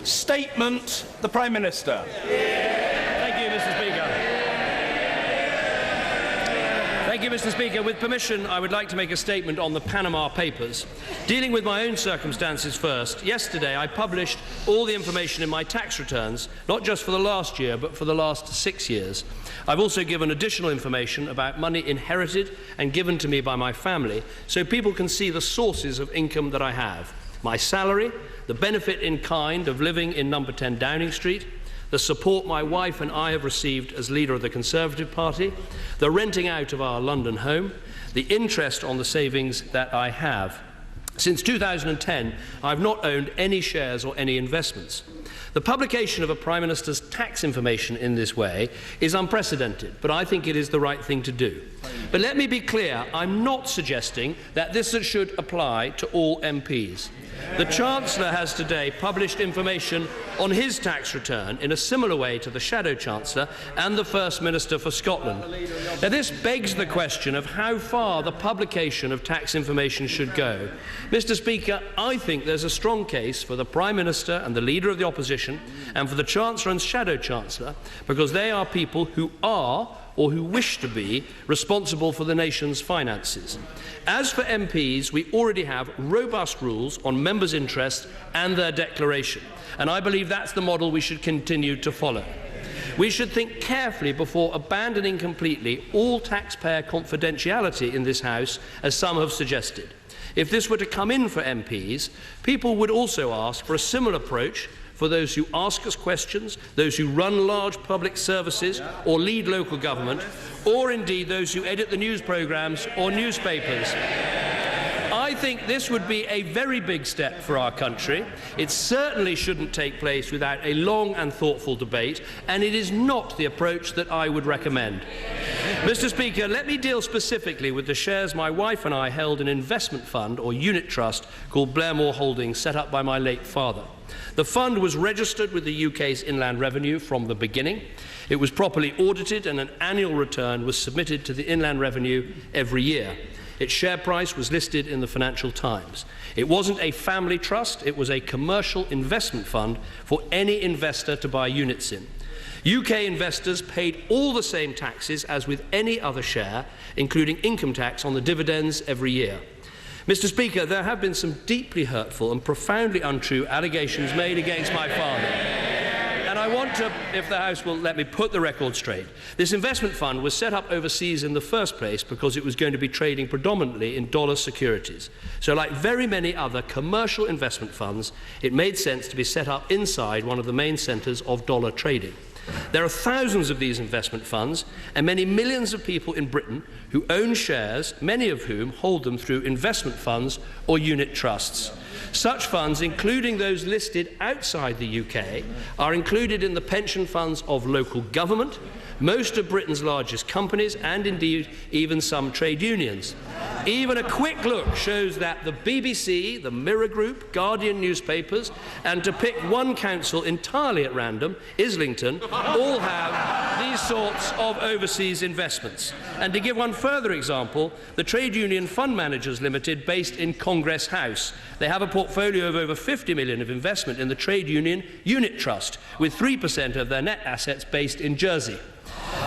Statement, the Prime Minister. Thank you, Mr. Speaker. Thank you, Mr. Speaker. With permission, I would like to make a statement on the Panama Papers. Dealing with my own circumstances first, yesterday I published all the information in my tax returns, not just for the last year, but for the last 6 years. I've also given additional information about money inherited and given to me by my family, so people can see the sources of income that I have. My salary, the benefit in kind of living in number 10 Downing Street, the support my wife and I have received as leader of the Conservative Party, the renting out of our London home, the interest on the savings that I have. Since 2010, I have not owned any shares or any investments. The publication of a Prime Minister's tax information in this way is unprecedented, but I think it is the right thing to do. But let me be clear, I'm not suggesting that this should apply to all MPs. The Chancellor has today published information on his tax return in a similar way to the Shadow Chancellor and the First Minister for Scotland. Now, this begs the question of how far the publication of tax information should go. Mr. Speaker, I think there's a strong case for the Prime Minister and the Leader of the Opposition and for the Chancellor and Shadow Chancellor, because they are people who are or who wish to be responsible for the nation's finances. As for MPs, we already have robust rules on members' interests and their declaration, and I believe that's the model we should continue to follow. We should think carefully before abandoning completely all taxpayer confidentiality in this House, as some have suggested. If this were to come in for MPs, people would also ask for a similar approach for those who ask us questions, those who run large public services or lead local government, or indeed those who edit the news programmes or newspapers. I think this would be a very big step for our country. It certainly shouldn't take place without a long and thoughtful debate, and it is not the approach that I would recommend. Mr. Speaker, let me deal specifically with the shares my wife and I held in an investment fund or unit trust called Blairmore Holdings, set up by my late father. The fund was registered with the UK's Inland Revenue from the beginning. It was properly audited and an annual return was submitted to the Inland Revenue every year. Its share price was listed in the Financial Times. It wasn't a family trust, it was a commercial investment fund for any investor to buy units in. UK investors paid all the same taxes as with any other share, including income tax on the dividends every year. Mr. Speaker, there have been some deeply hurtful and profoundly untrue allegations made against my father. And I want to, if the House will let me put the record straight. This investment fund was set up overseas in the first place because it was going to be trading predominantly in dollar securities. So like very many other commercial investment funds, it made sense to be set up inside one of the main centres of dollar trading. There are thousands of these investment funds and many millions of people in Britain who own shares, many of whom hold them through investment funds or unit trusts. Such funds, including those listed outside the UK, are included in the pension funds of local government, most of Britain's largest companies, and indeed even some trade unions. Even a quick look shows that the BBC, the Mirror Group, Guardian newspapers, and to pick one council entirely at random, Islington, all have these sorts of overseas investments. And to give one further example, the Trade Union Fund Managers Limited, based in Congress House. They have a portfolio of over 50 million of investment in the Trade Union Unit Trust, with 3% of their net assets based in Jersey.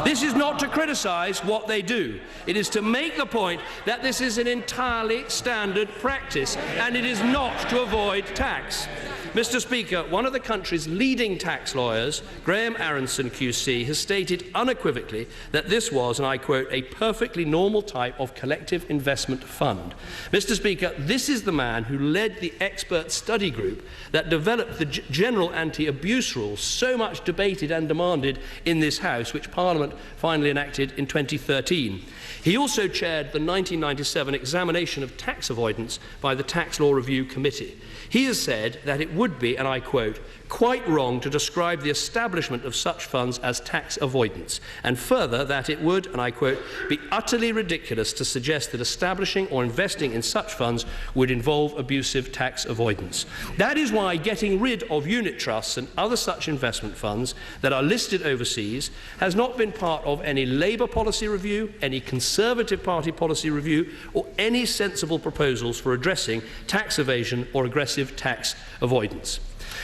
This is not to criticise what they do. It is to make the point that this is an entirely standard practice, and it is not to avoid tax. Mr. Speaker, one of the country's leading tax lawyers, Graham Aronson QC, has stated unequivocally that this was, and I quote, a perfectly normal type of collective investment fund. Mr. Speaker, this is the man who led the expert study group that developed the general anti-abuse rules so much debated and demanded in this House, which Parliament finally enacted in 2013. He also chaired the 1997 examination of tax avoidance by the Tax Law Review Committee. He has said that it would be, and I quote, quite wrong to describe the establishment of such funds as tax avoidance, and further that it would, and I quote, be utterly ridiculous to suggest that establishing or investing in such funds would involve abusive tax avoidance. That is why getting rid of unit trusts and other such investment funds that are listed overseas has not been part of any Labour policy review, any Conservative Party policy review, or any sensible proposals for addressing tax evasion or aggressive tax avoidance.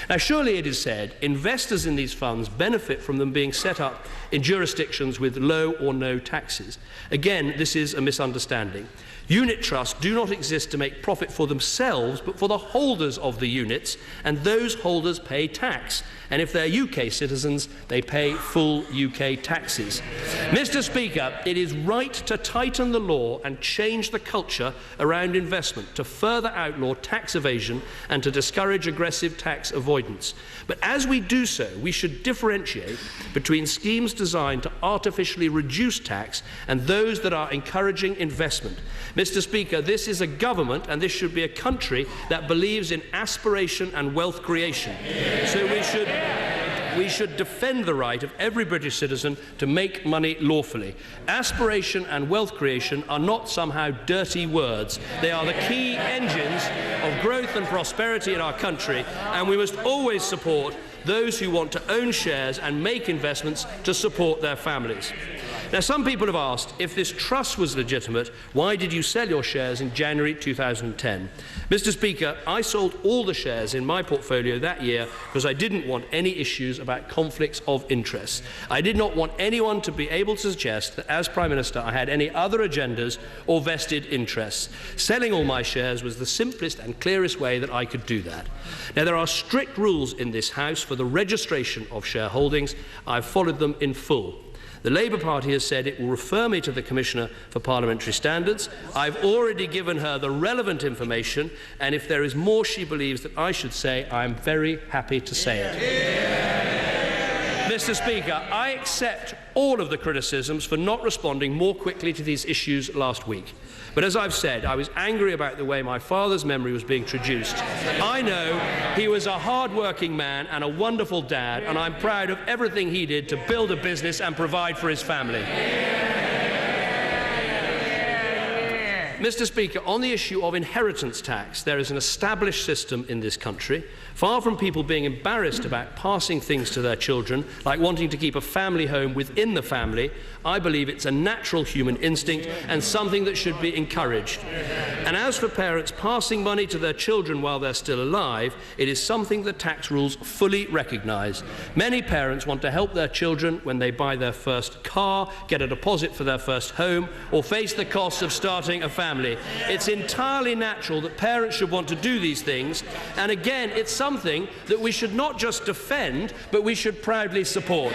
Now, surely it is said investors in these funds benefit from them being set up in jurisdictions with low or no taxes. Again, this is a misunderstanding. Unit trusts do not exist to make profit for themselves, but for the holders of the units, and those holders pay tax. And if they're UK citizens, they pay full UK taxes. Mr. Speaker, it is right to tighten the law and change the culture around investment to further outlaw tax evasion and to discourage aggressive tax avoidance. But as we do so, we should differentiate between schemes designed to artificially reduce tax and those that are encouraging investment. Mr. Speaker, this is a government, and this should be a country, that believes in aspiration and wealth creation. So we should defend the right of every British citizen to make money lawfully. Aspiration and wealth creation are not somehow dirty words. They are the key engines of growth and prosperity in our country, and we must always support those who want to own shares and make investments to support their families. Now, some people have asked, if this trust was legitimate, why did you sell your shares in January 2010? Mr. Speaker, I sold all the shares in my portfolio that year because I didn't want any issues about conflicts of interest. I did not want anyone to be able to suggest that as Prime Minister I had any other agendas or vested interests. Selling all my shares was the simplest and clearest way that I could do that. Now, there are strict rules in this House for the registration of shareholdings. I've followed them in full. The Labour Party has said it will refer me to the Commissioner for Parliamentary Standards. I've already given her the relevant information, and if there is more she believes that I should say, I am very happy to say it. Mr. Speaker, I accept all of the criticisms for not responding more quickly to these issues last week. But as I've said, I was angry about the way my father's memory was being traduced. I know he was a hard-working man and a wonderful dad, and I'm proud of everything he did to build a business and provide for his family. Mr. Speaker, on the issue of inheritance tax, there is an established system in this country. Far from people being embarrassed about passing things to their children, like wanting to keep a family home within the family, I believe it's a natural human instinct and something that should be encouraged. And as for parents passing money to their children while they're still alive, it is something the tax rules fully recognise. Many parents want to help their children when they buy their first car, get a deposit for their first home, or face the costs of starting a family. It's entirely natural that parents should want to do these things, and again, it's something that we should not just defend, but we should proudly support.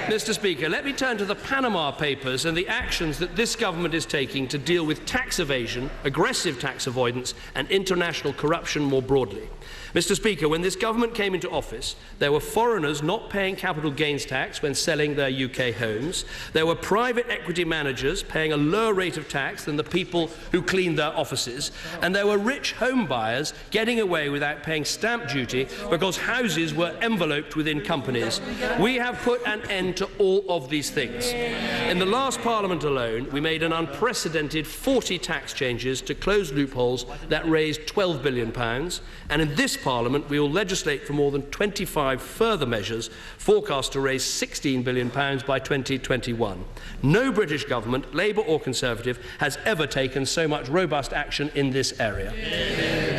Mr. Speaker, let me turn to the Panama Papers and the actions that this government is taking to deal with tax evasion, aggressive tax avoidance and international corruption more broadly. Mr. Speaker, when this government came into office, there were foreigners not paying capital gains tax when selling their UK homes. There were private equity managers paying a lower rate of tax than the people who cleaned their offices. And there were rich home buyers getting away without paying stamp duty because houses were enveloped within companies. We have put an end to all of these things. In the last Parliament alone, we made an unprecedented 40 tax changes to close loopholes that raised £12 billion. And in this Parliament, we will legislate for more than 25 further measures forecast to raise £16 billion by 2021. No British government, Labour or Conservative, has ever taken so much robust action in this area.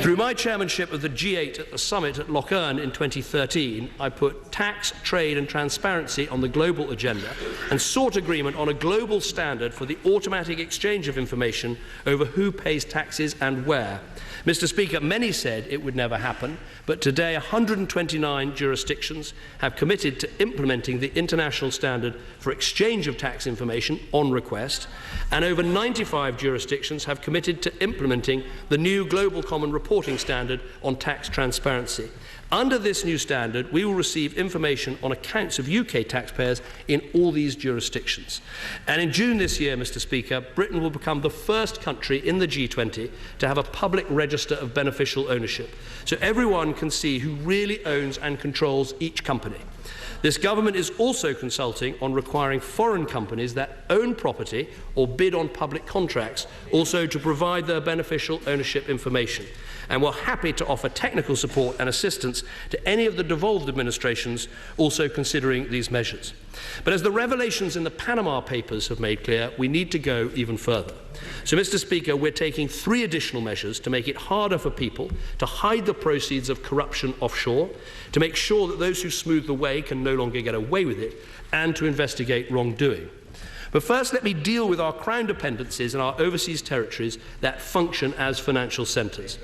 Through my chairmanship of the G8 at the summit at Lough Erne in 2013, I put tax, trade and transparency on the global agenda and sought agreement on a global standard for the automatic exchange of information over who pays taxes and where. Mr. Speaker, many said it would never happen, but today 129 jurisdictions have committed to implementing the international standard for exchange of tax information on request, and over 95 jurisdictions have committed to implementing the new Global Common Reporting Standard on tax transparency. Under this new standard, we will receive information on accounts of UK taxpayers in all these jurisdictions. And in June this year, Mr. Speaker, Britain will become the first country in the G20 to have a public register of beneficial ownership, so everyone can see who really owns and controls each company. This government is also consulting on requiring foreign companies that own property or bid on public contracts also to provide their beneficial ownership information. and we're happy to offer technical support and assistance to any of the devolved administrations also considering these measures. But as the revelations in the Panama Papers have made clear, we need to go even further. So, Mr. Speaker, we're taking 3 additional measures to make it harder for people to hide the proceeds of corruption offshore, to make sure that those who smooth the way can no longer get away with it, and to investigate wrongdoing. But first, let me deal with our Crown dependencies and our overseas territories that function as financial centres.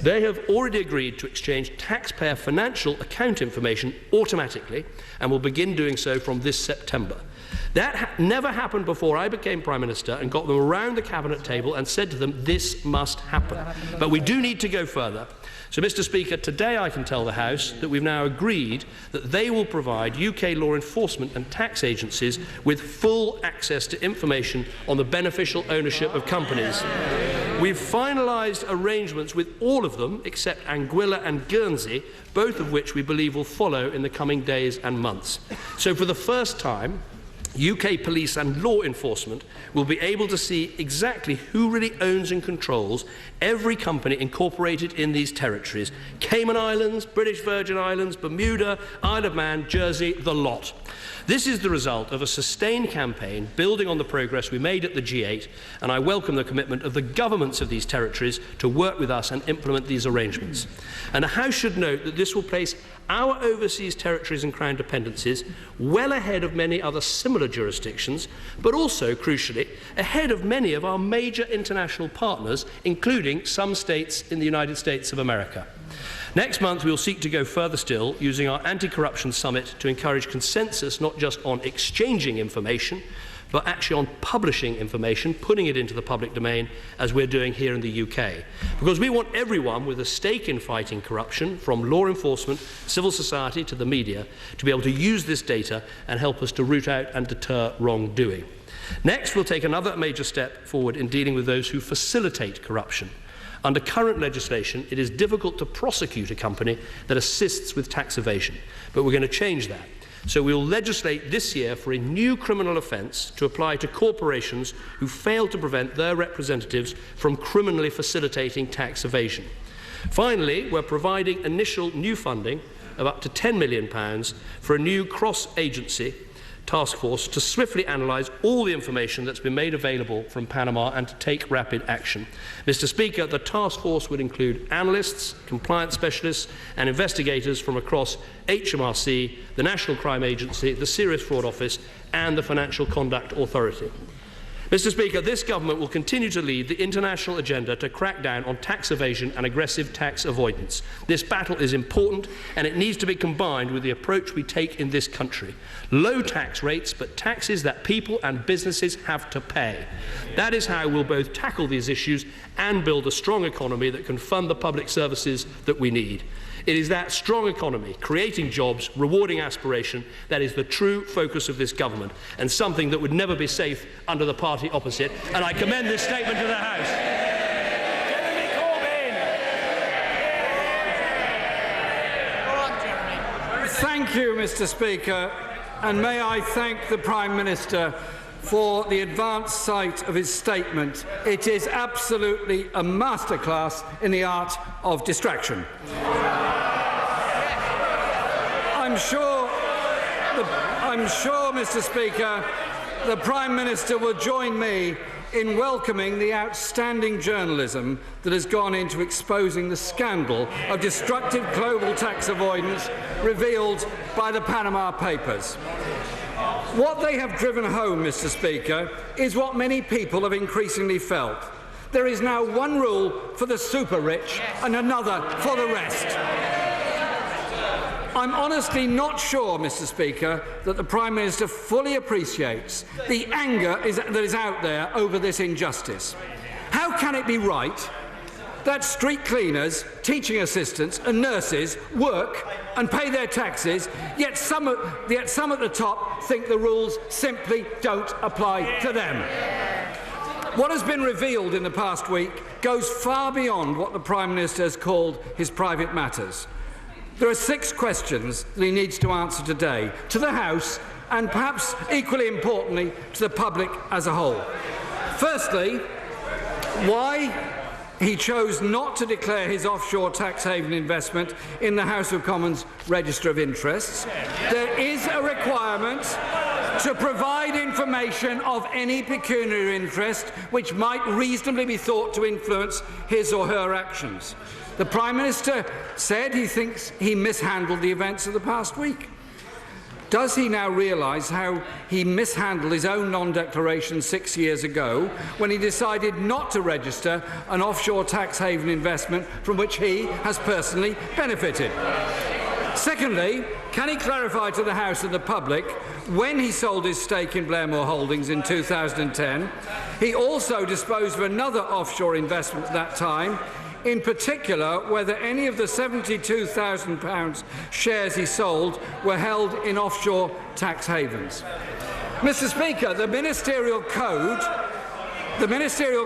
They have already agreed to exchange taxpayer financial account information automatically and will begin doing so from this September. That never happened before I became Prime Minister and got them around the Cabinet table and said to them, this must happen. But we do need to go further. So, Mr. Speaker, today I can tell the House that we've now agreed that they will provide UK law enforcement and tax agencies with full access to information on the beneficial ownership of companies. We've finalised arrangements with all of them except Anguilla and Guernsey, both of which we believe will follow in the coming days and months. So, for the first time, UK police and law enforcement will be able to see exactly who really owns and controls every company incorporated in these territories: Cayman Islands, British Virgin Islands, Bermuda, Isle of Man, Jersey, the lot. This is the result of a sustained campaign building on the progress we made at the G8, and I welcome the commitment of the governments of these territories to work with us and implement these arrangements. And the House should note that this will place our overseas territories and Crown dependencies well ahead of many other similar jurisdictions, but also, crucially, ahead of many of our major international partners, including some states in the United States of America. Next month, we will seek to go further still, using our anti-corruption summit to encourage consensus not just on exchanging information, but actually on publishing information, putting it into the public domain, as we're doing here in the UK. Because we want everyone with a stake in fighting corruption, from law enforcement, civil society to the media, to be able to use this data and help us to root out and deter wrongdoing. Next, we'll take another major step forward in dealing with those who facilitate corruption. Under current legislation, it is difficult to prosecute a company that assists with tax evasion, but we're going to change that. So we will legislate this year for a new criminal offence to apply to corporations who fail to prevent their representatives from criminally facilitating tax evasion. Finally, we're providing initial new funding of up to £10 million for a new cross-agency task force to swiftly analyse all the information that's been made available from Panama and to take rapid action. Mr. Speaker, the task force would include analysts, compliance specialists and investigators from across HMRC, the National Crime Agency, the Serious Fraud Office and the Financial Conduct Authority. Mr. Speaker, this government will continue to lead the international agenda to crack down on tax evasion and aggressive tax avoidance. This battle is important and it needs to be combined with the approach we take in this country. Low tax rates, but taxes that people and businesses have to pay. That is how we'll both tackle these issues and build a strong economy that can fund the public services that we need. It is that strong economy, creating jobs, rewarding aspiration, that is the true focus of this government, and something that would never be safe under the party opposite. And I commend this statement to the House. Thank you, Mr. Speaker, and may I thank the Prime Minister for the advanced sight of his statement. It is absolutely a masterclass in the art of distraction. I'm sure, Mr. Speaker, the Prime Minister will join me in welcoming the outstanding journalism that has gone into exposing the scandal of destructive global tax avoidance revealed by the Panama Papers. What they have driven home, Mr. Speaker, is what many people have increasingly felt. There is now one rule for the super-rich and another for the rest. I'm honestly not sure, Mr. Speaker, that the Prime Minister fully appreciates the anger that is out there over this injustice. How can it be right that street cleaners, teaching assistants and nurses work and pay their taxes, yet some at the top think the rules simply don't apply to them? What has been revealed in the past week goes far beyond what the Prime Minister has called his private matters. There are 6 questions that he needs to answer today, to the House and perhaps equally importantly to the public as a whole. Firstly, why he chose not to declare his offshore tax haven investment in the House of Commons Register of Interests. There is a requirement to provide information of any pecuniary interest which might reasonably be thought to influence his or her actions. The Prime Minister said he thinks he mishandled the events of the past week. Does he now realise how he mishandled his own non-declaration 6 years ago when he decided not to register an offshore tax haven investment from which he has personally benefited? Secondly, can he clarify to the House and the public when he sold his stake in Blairmore Holdings in 2010, he also disposed of another offshore investment at that time, in particular whether any of the £72,000 shares he sold were held in offshore tax havens? Mr. Speaker, the Ministerial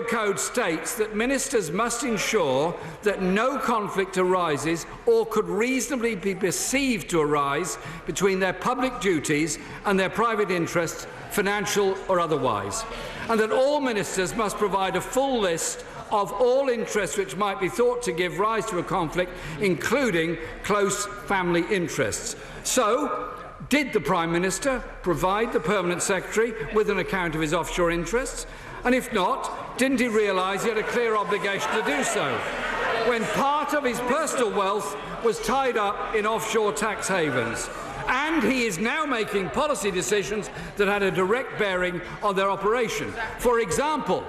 Code states that ministers must ensure that no conflict arises or could reasonably be perceived to arise between their public duties and their private interests, financial or otherwise, and that all ministers must provide a full list of all interests which might be thought to give rise to a conflict, including close family interests. So, did the Prime Minister provide the Permanent Secretary with an account of his offshore interests? And if not, didn't he realise he had a clear obligation to do so when part of his personal wealth was tied up in offshore tax havens? And he is now making policy decisions that had a direct bearing on their operation. For example,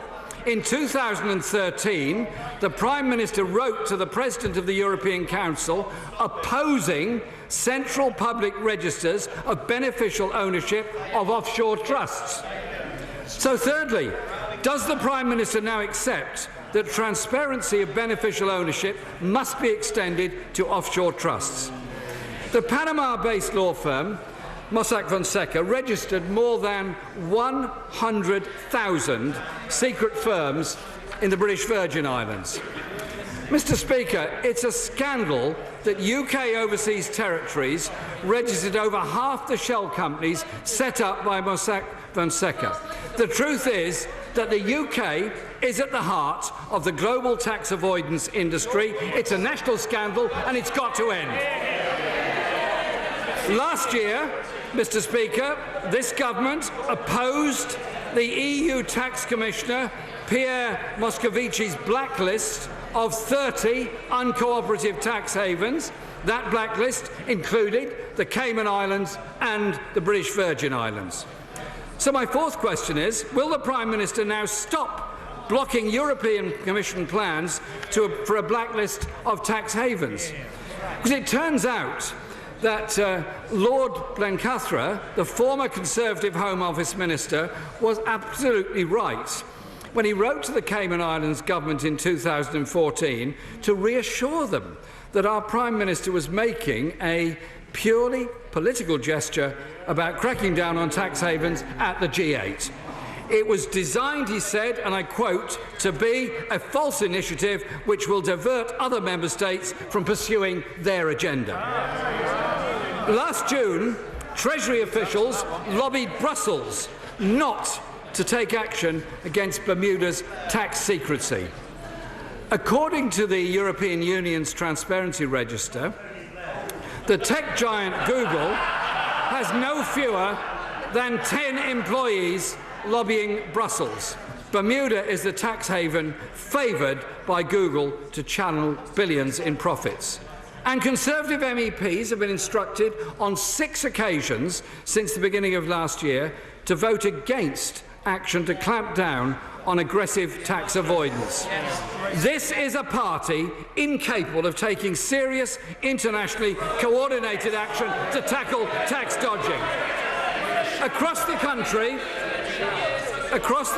in 2013, the Prime Minister wrote to the President of the European Council opposing central public registers of beneficial ownership of offshore trusts. So thirdly, does the Prime Minister now accept that transparency of beneficial ownership must be extended to offshore trusts? The Panama-based law firm Mossack Fonseca registered more than 100,000 secret firms in the British Virgin Islands. Mr. Speaker, it's a scandal that UK overseas territories registered over half the shell companies set up by Mossack Fonseca. The truth is that the UK is at the heart of the global tax avoidance industry. It's a national scandal and it's got to end. Last year, Mr. Speaker, this government opposed the EU Tax Commissioner Pierre Moscovici's blacklist of 30 uncooperative tax havens. That blacklist included the Cayman Islands and the British Virgin Islands. So my fourth question is, will the Prime Minister now stop blocking European Commission plans for a blacklist of tax havens? Because it turns out that Lord Blencathra, the former Conservative Home Office Minister, was absolutely right when he wrote to the Cayman Islands government in 2014 to reassure them that our Prime Minister was making a purely political gesture about cracking down on tax havens at the G8. It was designed, he said, and I quote, to be a false initiative which will divert other member states from pursuing their agenda. Last June, Treasury officials lobbied Brussels not to take action against Bermuda's tax secrecy. According to the European Union's Transparency Register, the tech giant Google has no fewer than 10 employees lobbying Brussels. Bermuda is the tax haven favoured by Google to channel billions in profits. And Conservative MEPs have been instructed on 6 occasions since the beginning of last year to vote against action to clamp down on aggressive tax avoidance. This is a party incapable of taking serious, internationally coordinated action to tackle tax dodging. Across the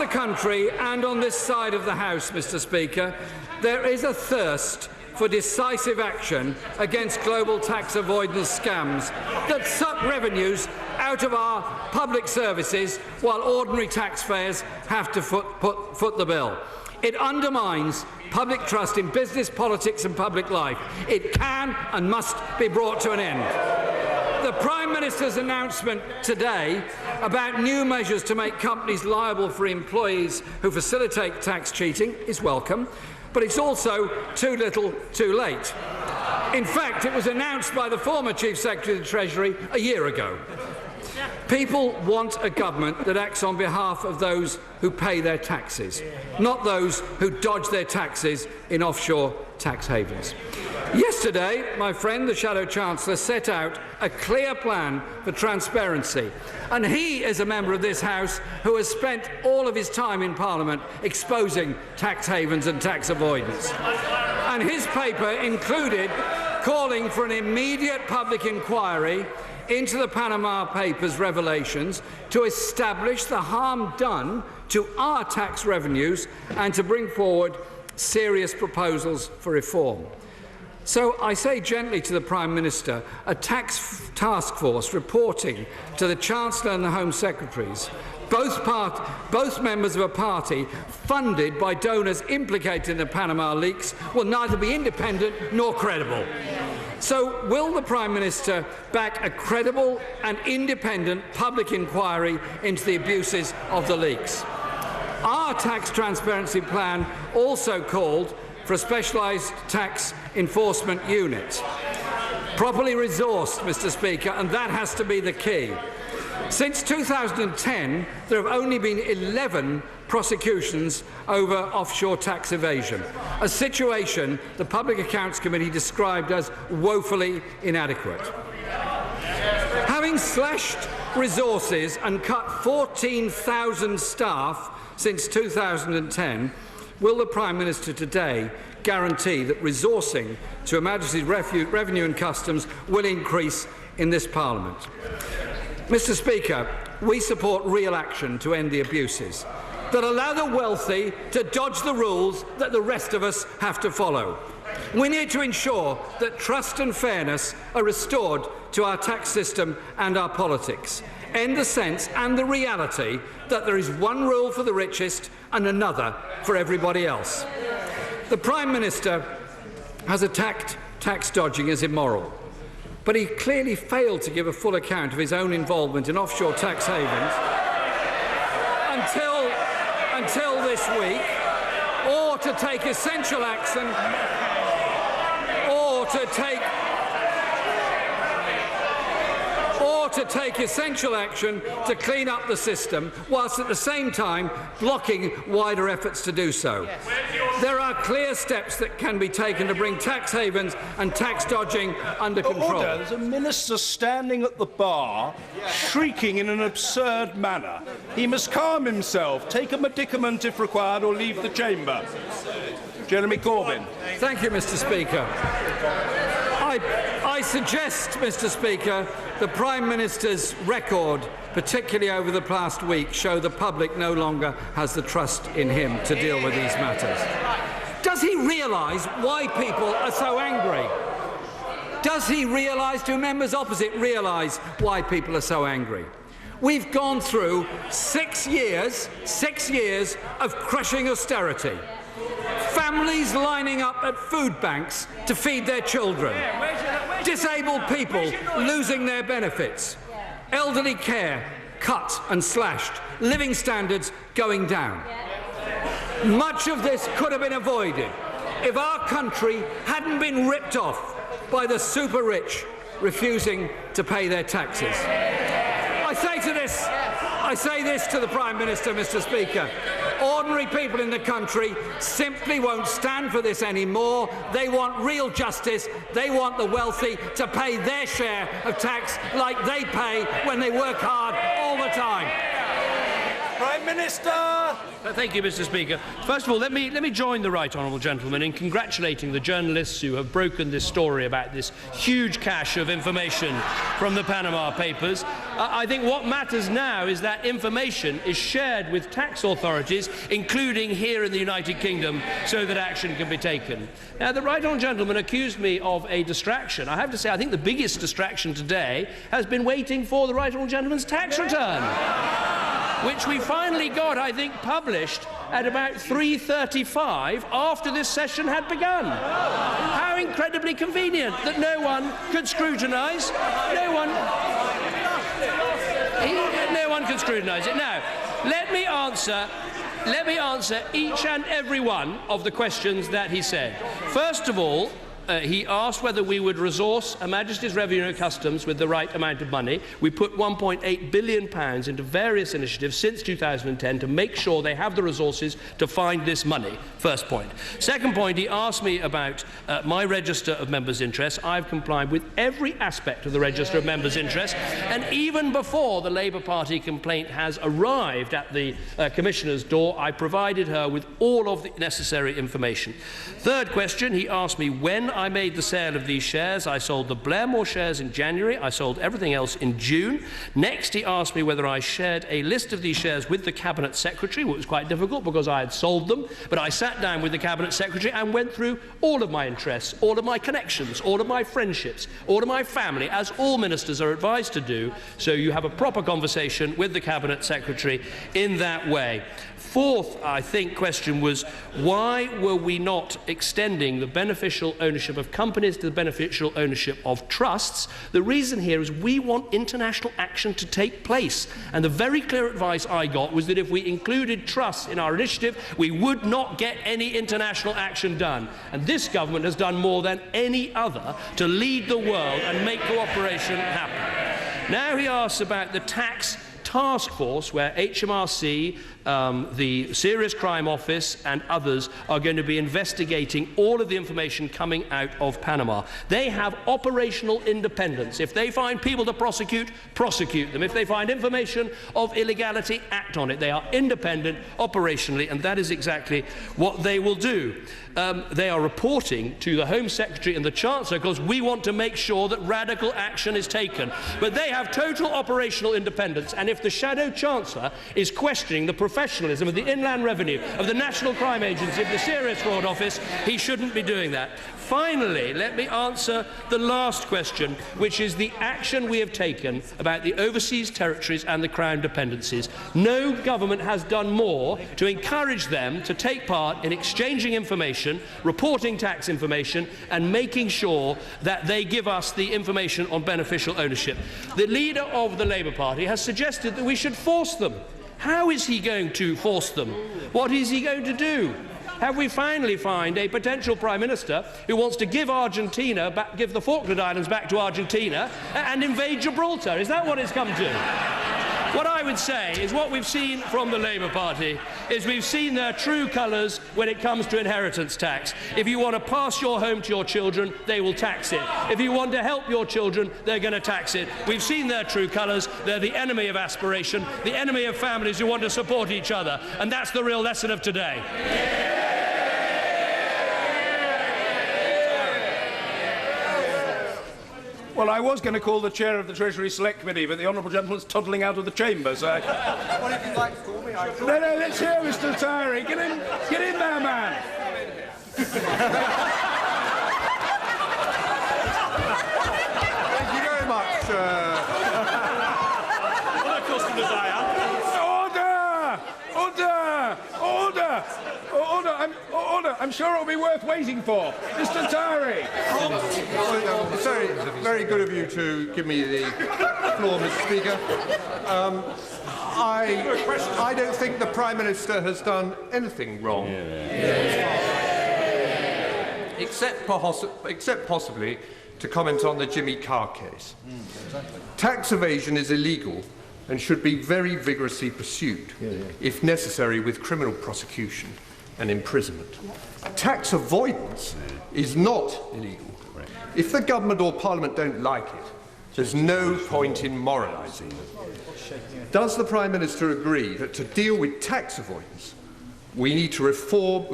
country and on this side of the House, Mr. Speaker, there is a thirst for decisive action against global tax avoidance scams that suck revenues out of our public services while ordinary taxpayers have to foot the bill. It undermines public trust in business, politics and public life. It can and must be brought to an end. The Prime Minister's announcement today about new measures to make companies liable for employees who facilitate tax cheating is welcome, but it's also too little, too late. In fact, it was announced by the former Chief Secretary of the Treasury a year ago. People want a government that acts on behalf of those who pay their taxes, not those who dodge their taxes in offshore tax havens. Yesterday, my friend, the Shadow Chancellor, set out a clear plan for transparency, and he is a member of this House who has spent all of his time in Parliament exposing tax havens and tax avoidance. And his paper included calling for an immediate public inquiry into the Panama Papers revelations to establish the harm done to our tax revenues and to bring forward serious proposals for reform. So I say gently to the Prime Minister, a tax task force reporting to the Chancellor and the Home Secretaries, both members of a party funded by donors implicated in the Panama leaks, will neither be independent nor credible. So will the Prime Minister back a credible and independent public inquiry into the abuses of the leaks? Our tax transparency plan also called for a specialised tax enforcement unit, properly resourced, Mr. Speaker, and that has to be the key. Since 2010, there have only been 11 prosecutions over offshore tax evasion, a situation the Public Accounts Committee described as woefully inadequate. Having slashed resources and cut 14,000 staff since 2010, will the Prime Minister today guarantee that resourcing to Her Majesty's Revenue and Customs will increase in this Parliament? Mr. Speaker, we support real action to end the abuses that allow the wealthy to dodge the rules that the rest of us have to follow. We need to ensure that trust and fairness are restored to our tax system and our politics. End the sense and the reality that there is one rule for the richest and another for everybody else. The Prime Minister has attacked tax dodging as immoral, but he clearly failed to give a full account of his own involvement in offshore tax havens until this week, or to take essential action, or to take essential action to clean up the system, whilst at the same time blocking wider efforts to do so. There are clear steps that can be taken to bring tax havens and tax dodging under control. Order. There's a minister standing at the bar, shrieking in an absurd manner. He must calm himself, take a medicament if required, or leave the chamber. Jeremy Corbyn. Thank you, Mr. Speaker. I suggest, Mr. Speaker, the Prime Minister's record, particularly over the past week, show the public no longer has the trust in him to deal with these matters. Does he realise why people are so angry? Does he realise, do members opposite realise why people are so angry? We've gone through 6 years of crushing austerity. Families lining up at food banks to feed their children. Disabled people losing their benefits. Elderly care cut and slashed. Living standards going down. Much of this could have been avoided if our country hadn't been ripped off by the super rich refusing to pay their taxes. I say this to the Prime Minister, Mr. Speaker. Ordinary people in the country simply won't stand for this anymore. They want real justice. They want the wealthy to pay their share of tax like they pay when they work hard all the time. Prime Minister! Thank you, Mr. Speaker. First of all, let me join the right honourable gentleman in congratulating the journalists who have broken this story about this huge cache of information from the Panama Papers. I think what matters now is that information is shared with tax authorities, including here in the United Kingdom, so that action can be taken. Now, the right honourable gentleman accused me of a distraction. I have to say, I think the biggest distraction today has been waiting for the right honourable gentleman's tax return, which we finally got, I think, published at about 3:35 after this session had begun. How incredibly convenient that no one could scrutinise. No one could scrutinise it. Now, let me answer let me answer each and every one of the questions that he said. First of all, he asked whether we would resource Her Majesty's Revenue and Customs with the right amount of money. We put £1.8 billion into various initiatives since 2010 to make sure they have the resources to find this money. First point. Second point, he asked me about my register of members' interests. I've complied with every aspect of the register of members' interests, and even before the Labour Party complaint has arrived at the Commissioner's door, I provided her with all of the necessary information. Third question, he asked me when I made the sale of these shares. I sold the Blairmore shares in January. I sold everything else in June. Next, he asked me whether I shared a list of these shares with the Cabinet Secretary, which was quite difficult because I had sold them. But I sat down with the Cabinet Secretary and went through all of my interests, all of my connections, all of my friendships, all of my family, as all ministers are advised to do. So you have a proper conversation with the Cabinet Secretary in that way. Fourth, I think, question was, why were we not extending the beneficial ownership of companies to the beneficial ownership of trusts? The reason here is we want international action to take place. And the very clear advice I got was that if we included trusts in our initiative, we would not get any international action done. And this government has done more than any other to lead the world and make cooperation happen. Now he asks about the tax task force where HMRC, the Serious Crime Office and others are going to be investigating all of the information coming out of Panama. They have operational independence. If they find people to prosecute, prosecute them. If they find information of illegality, act on it. They are independent operationally, and that is exactly what they will do. They are reporting to the Home Secretary and the Chancellor because we want to make sure that radical action is taken. But they have total operational independence, and if the Shadow Chancellor is questioning the professionalism of the Inland Revenue, of the National Crime Agency, of the Serious Fraud Office, he shouldn't be doing that. Finally, let me answer the last question, which is the action we have taken about the overseas territories and the Crown dependencies. No government has done more to encourage them to take part in exchanging information, reporting tax information, and making sure that they give us the information on beneficial ownership. The leader of the Labour Party has suggested that we should force them. How is he going to force them? What is he going to do? Have we finally found a potential Prime Minister who wants to give Argentina, give the Falkland Islands back to Argentina and invade Gibraltar? Is that what it's come to? What I would say is what we've seen from the Labour Party is we've seen their true colours when it comes to inheritance tax. If you want to pass your home to your children, they will tax it. If you want to help your children, they're going to tax it. We've seen their true colours. They're the enemy of aspiration, the enemy of families who want to support each other. And that's the real lesson of today. Well, I was going to call the chair of the Treasury Select Committee, but the honourable gentleman's toddling out of the chamber, so... What if you'd like to call me? No, let's hear Mr. Tyree. Get in there, man. Thank you very much. Well, of course, the Diane. Order! I'm sure it'll be worth waiting for. Mr. Tyree. It's very good of you to give me the floor, Mr. Speaker. I don't think the Prime Minister has done anything wrong. Except possibly to comment on the Jimmy Carr case. Tax evasion is illegal and should be very vigorously pursued, if necessary with criminal prosecution and imprisonment. Tax avoidance is not illegal. If the government or parliament don't like it, there's no point in moralising. Does the Prime Minister agree that to deal with tax avoidance, we need reform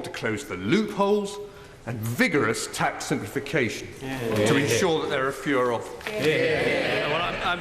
to close the loopholes and vigorous tax simplification to ensure that there are fewer of them? Well, I'm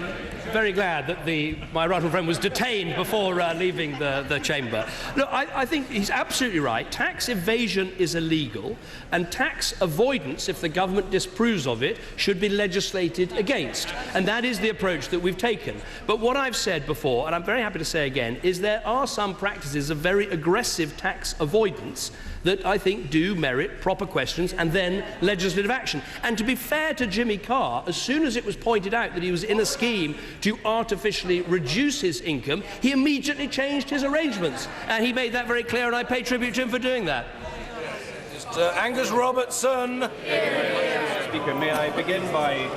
very glad that my right friend was detained before leaving the chamber. Look, I think he's absolutely right. Tax evasion is illegal, and tax avoidance, if the government disapproves of it, should be legislated against. And that is the approach that we've taken. But what I've said before, and I'm very happy to say again, is there are some practices of very aggressive tax avoidance that I think do merit proper questions and then legislative action. And to be fair to Jimmy Carr, as soon as it was pointed out that he was in a scheme to artificially reduce his income, he immediately changed his arrangements. And he made that very clear, and I pay tribute to him for doing that. Mr. Angus Robertson. Speaker, may I begin by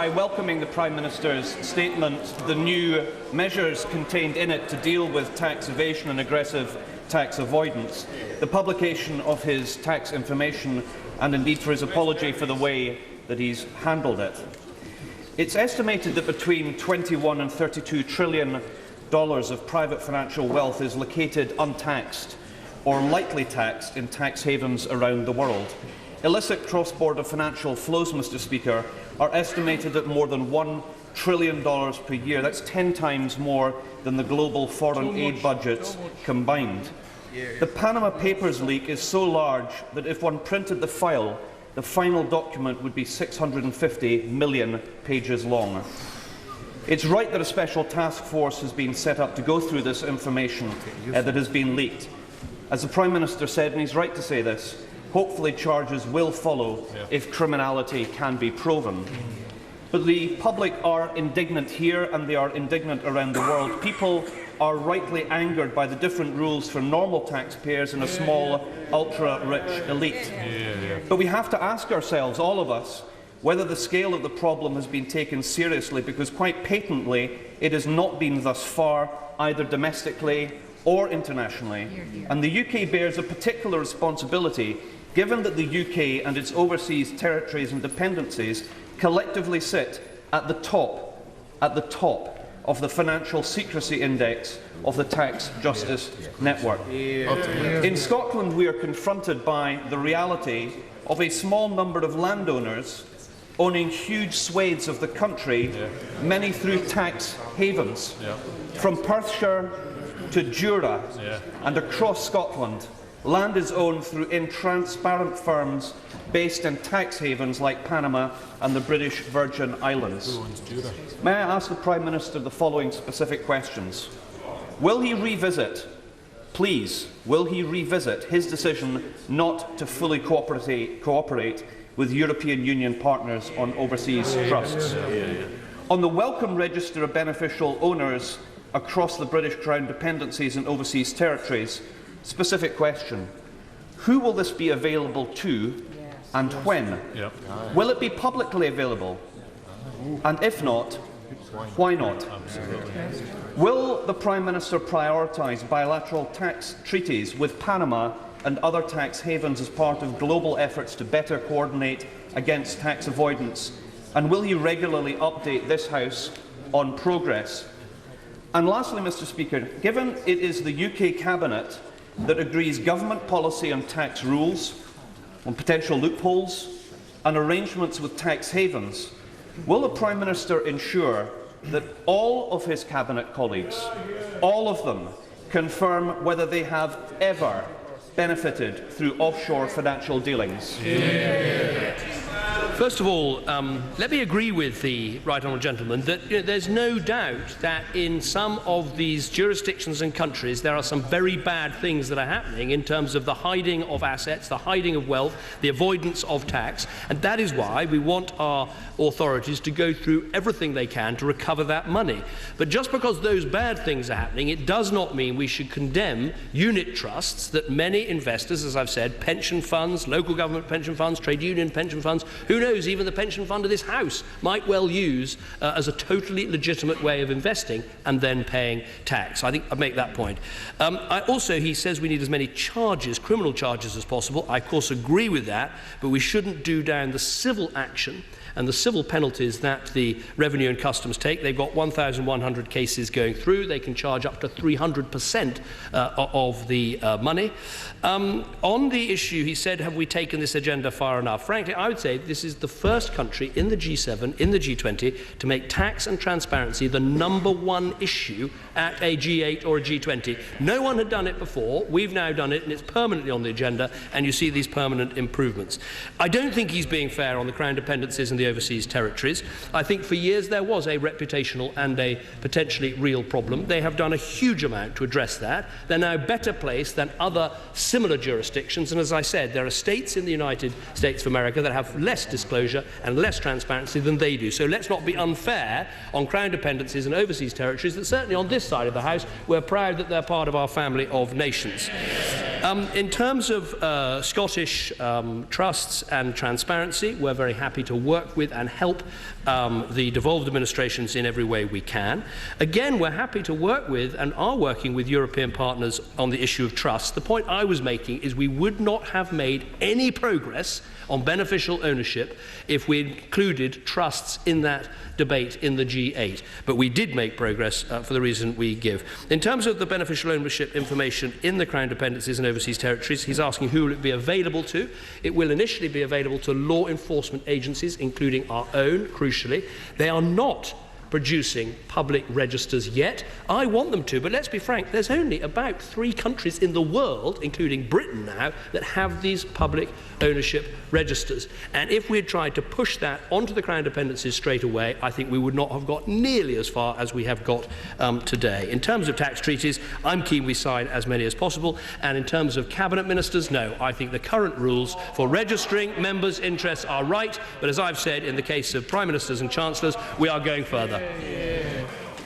welcoming the Prime Minister's statement, the new measures contained in it to deal with tax evasion and aggressive tax avoidance, the publication of his tax information, and indeed for his apology for the way that he's handled it. It's estimated that between $21 and $32 trillion of private financial wealth is located untaxed or lightly taxed in tax havens around the world. Illicit cross-border financial flows, Mr. Speaker, are estimated at more than $1 trillion per year. That's 10 times more than the global foreign aid budgets combined. The Panama Papers leak is so large that if one printed the file, the final document would be 650 million pages long. It's right that a special task force has been set up to go through this information that has been leaked. As the Prime Minister said, and he's right to say this, hopefully charges will follow if criminality can be proven. But the public are indignant here and they are indignant around the world. People are rightly angered by the different rules for normal taxpayers and a small, ultra-rich elite. But we have to ask ourselves, all of us, whether the scale of the problem has been taken seriously, because quite patently it has not been thus far, either domestically or internationally. And the UK bears a particular responsibility, given that the UK and its overseas territories and dependencies collectively sit at the top of the financial secrecy index of the tax justice network. In Scotland, we are confronted by the reality of a small number of landowners owning huge swathes of the country, many through tax havens. From Perthshire to Jura and across Scotland, land is owned through intransparent firms based in tax havens like Panama and the British Virgin Islands. May I ask the Prime Minister the following specific questions? Will he revisit, please, will he revisit his decision not to fully cooperate with European Union partners on overseas trusts? On the welcome register of beneficial owners across the British Crown dependencies and overseas territories, specific question: who will this be available to and when? Will it be publicly available? And if not, why not? Will the Prime Minister prioritise bilateral tax treaties with Panama and other tax havens as part of global efforts to better coordinate against tax avoidance? And will he regularly update this House on progress? And lastly, Mr. Speaker, given it is the UK Cabinet that agrees government policy on tax rules, on potential loopholes and arrangements with tax havens, will the Prime Minister ensure that all of his Cabinet colleagues, all of them, confirm whether they have ever benefited through offshore financial dealings? First of all, let me agree with the right honourable gentleman that there's no doubt that in some of these jurisdictions and countries there are some very bad things that are happening in terms of the hiding of assets, the hiding of wealth, the avoidance of tax, and that is why we want our authorities to go through everything they can to recover that money. But just because those bad things are happening, it does not mean we should condemn unit trusts that many investors, as I've said, pension funds, local government pension funds, trade union pension funds, who knows, even the pension fund of this House might well use as a totally legitimate way of investing and then paying tax. I think I'd make that point. He says we need as many charges, criminal charges, as possible. I, of course, agree with that, but we shouldn't do down the civil action and the civil penalties that the Revenue and Customs take. They've got 1,100 cases going through. They can charge up to 300% of the money. On the issue, he said, have we taken this agenda far enough? Frankly, I would say this is the first country in the G7, in the G20, to make tax and transparency the #1 issue at a G8 or a G20. No one had done it before. We've now done it, and it's permanently on the agenda, and you see these permanent improvements. I don't think he's being fair on the Crown dependencies and the the overseas territories. I think for years there was a reputational and a potentially real problem. They have done a huge amount to address that. They're now better placed than other similar jurisdictions, and as I said, there are states in the United States of America that have less disclosure and less transparency than they do. So let's not be unfair on Crown dependencies and overseas territories that certainly on this side of the House we're proud that they're part of our family of nations. In terms of Scottish trusts and transparency, we're very happy to work with and help the devolved administrations in every way we can. Again, we're happy to work with and are working with European partners on the issue of trust. The point I was making is we would not have made any progress on beneficial ownership if we included trusts in that debate in the G8. But we did make progress for the reason we give. In terms of the beneficial ownership information in the Crown dependencies and overseas territories, he's asking who will it be available to. It will initially be available to law enforcement agencies, including our own, crucially. They are not producing public registers yet. I want them to, but let's be frank, there's only about 3 countries in the world, including Britain now, that have these public ownership registers. And if we had tried to push that onto the Crown dependencies straight away, I think we would not have got nearly as far as we have got today. In terms of tax treaties, I'm keen we sign as many as possible. And in terms of cabinet ministers, no, I think the current rules for registering members' interests are right. But as I've said, in the case of prime ministers and chancellors, we are going further.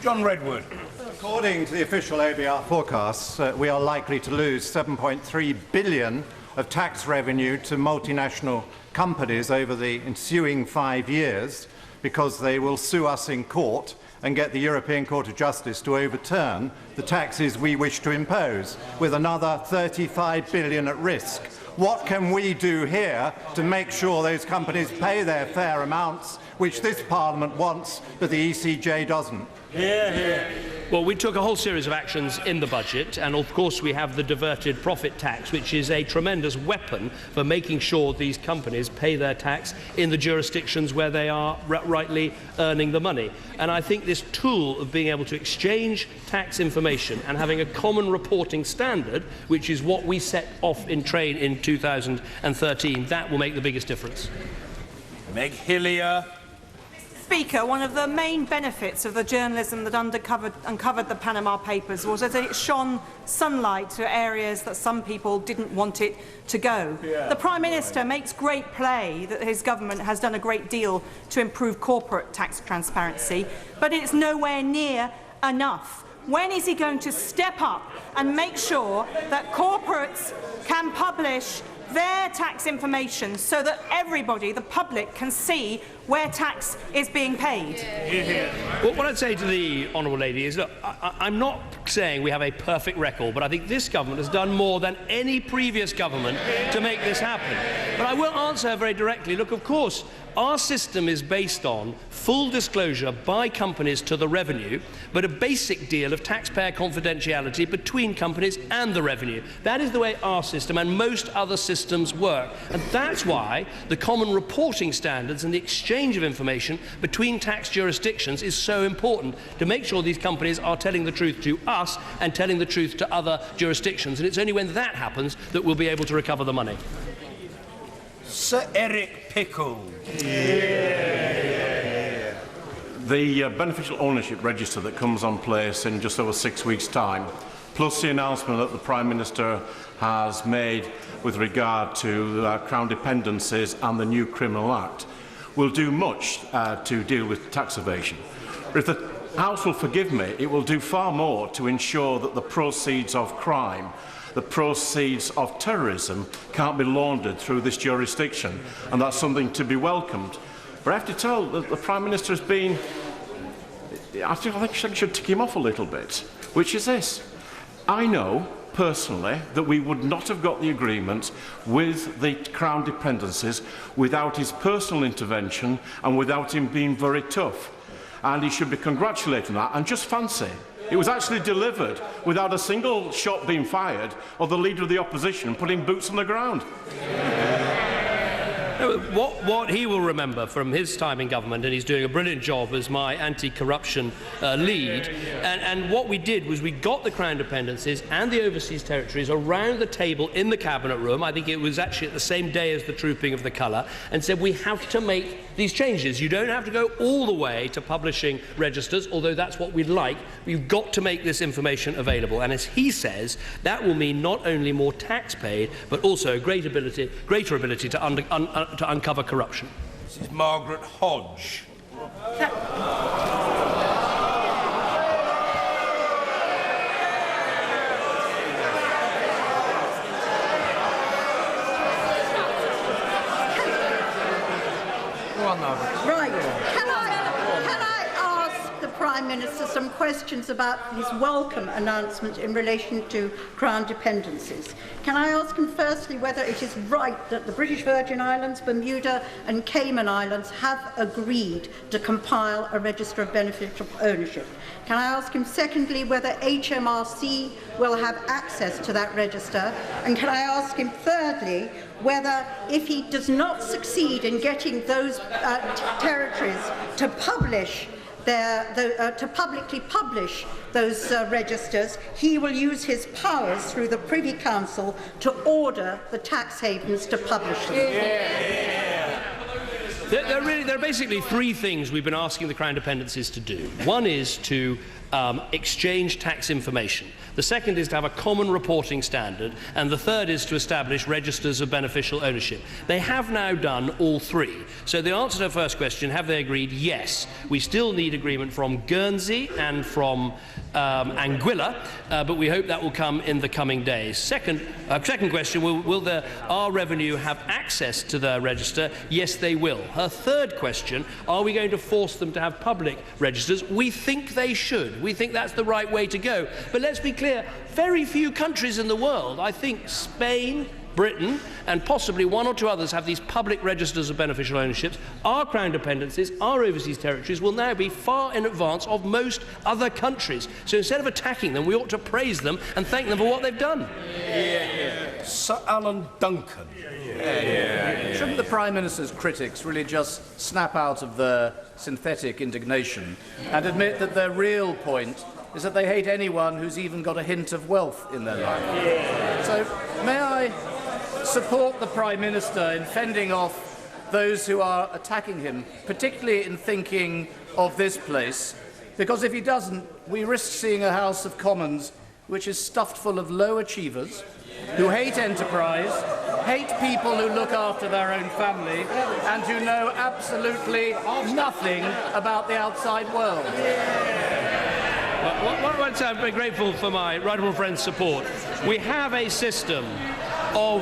John Redwood. According to the official ABR forecasts, we are likely to lose $7.3 billion of tax revenue to multinational companies over the ensuing 5 years because they will sue us in court and get the European Court of Justice to overturn the taxes we wish to impose, with another $35 billion at risk. What can we do here to make sure those companies pay their fair amounts, which this Parliament wants, but the ECJ doesn't? Well, we took a whole series of actions in the budget, and of course we have the diverted profit tax, which is a tremendous weapon for making sure these companies pay their tax in the jurisdictions where they are rightly earning the money. And I think this tool of being able to exchange tax information and having a common reporting standard, which is what we set off in train in 2013, that will make the biggest difference. Meg Hillier. Speaker, one of the main benefits of the journalism that uncovered the Panama Papers was that it shone sunlight to areas that some people didn't want it to go. The Prime Minister makes great play that his government has done a great deal to improve corporate tax transparency, but it's nowhere near enough. When is he going to step up and make sure that corporates can publish their tax information so that everybody, the public, can see where tax is being paid? Well, what I'd say to the Honourable Lady is, look, I'm not saying we have a perfect record, but I think this government has done more than any previous government to make this happen. But I will answer her very directly. Look, of course, our system is based on full disclosure by companies to the revenue, but a basic deal of taxpayer confidentiality between companies and the revenue. That is the way our system and most other systems work. And that's why the common reporting standards and the exchange of information between tax jurisdictions is so important, to make sure these companies are telling the truth to us and telling the truth to other jurisdictions. And it's only when that happens that we'll be able to recover the money. Sir Eric Pickle. The beneficial ownership register that comes on place in just over 6 weeks' time, plus the announcement that the Prime Minister has made with regard to Crown dependencies and the new Criminal Act, will do much to deal with tax evasion. But if the House will forgive me, it will do far more to ensure that the proceeds of crime, the proceeds of terrorism, can't be laundered through this jurisdiction, and that's something to be welcomed. But I have to tell that the Prime Minister has been, I think I should tick him off a little bit, which is this. I know personally that we would not have got the agreement with the Crown dependencies without his personal intervention and without him being very tough. And he should be congratulated on that. And just fancy, it was actually delivered without a single shot being fired or the Leader of the Opposition putting boots on the ground. No, No, what he will remember from his time in government, and he's doing a brilliant job as my anti-corruption lead, and what we did was we got the Crown dependencies and the overseas territories around the table in the Cabinet room, I think it was actually at the same day as the trooping of the colour, and said we have to make these changes. You don't have to go all the way to publishing registers, although that's what we'd like. You've got to make this information available, and as he says, that will mean not only more tax paid, but also a greater ability to uncover corruption. This is Margaret Hodge. Right. Can I ask the Prime Minister some questions about his welcome announcement in relation to Crown dependencies? Can I ask him firstly whether it is right that the British Virgin Islands, Bermuda and Cayman Islands have agreed to compile a register of beneficial ownership? Can I ask him secondly whether HMRC will have access to that register? And can I ask him thirdly whether, if he does not succeed in getting those territories to publish to publicly publish those registers, he will use his powers through the Privy Council to order the tax havens to publish them? There are basically three things we've been asking the Crown dependencies to do. One is to exchange tax information. The second is to have a common reporting standard, and the third is to establish registers of beneficial ownership. They have now done all three. So the answer to the first question, have they agreed? Yes. We still need agreement from Guernsey and from Anguilla, but we hope that will come in the coming days. Second question, will our revenue have access to the register? Yes, they will. Her third question, are we going to force them to have public registers? We think they should. We think that's the right way to go. But let's be clear, very few countries in the world, I think Spain, Britain and possibly one or two others, have these public registers of beneficial ownerships. Our Crown dependencies, our overseas territories, will now be far in advance of most other countries. So instead of attacking them, we ought to praise them and thank them for what they've done. Sir Alan Duncan. Shouldn't the Prime Minister's critics really just snap out of their synthetic indignation and admit that their real point is that they hate anyone who's even got a hint of wealth in their life? So may I support the Prime Minister in fending off those who are attacking him, particularly in thinking of this place, because if he doesn't, we risk seeing a House of Commons which is stuffed full of low achievers who hate enterprise, hate people who look after their own family, and who know absolutely nothing about the outside world. Well, I'm very grateful for my right honourable friend's support. We have a system of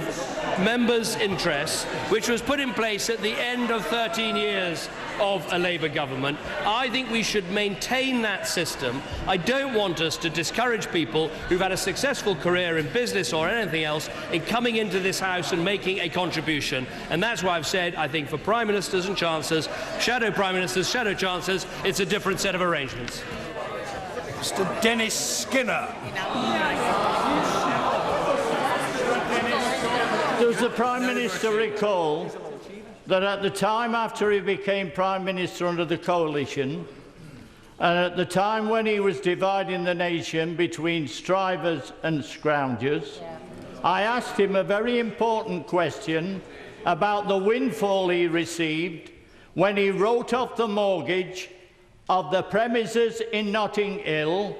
members' interests which was put in place at the end of 13 years of a Labour government. I think we should maintain that system. I don't want us to discourage people who've had a successful career in business or anything else in coming into this House and making a contribution. And that's why I've said, I think for Prime Ministers and Chancellors, Shadow Prime Ministers, Shadow Chancellors, it's a different set of arrangements. Mr. Dennis Skinner. Does the Prime Minister recall that at the time after he became Prime Minister under the Coalition, and at the time when he was dividing the nation between strivers and scroungers, I asked him a very important question about the windfall he received when he wrote off the mortgage of the premises in Notting Hill,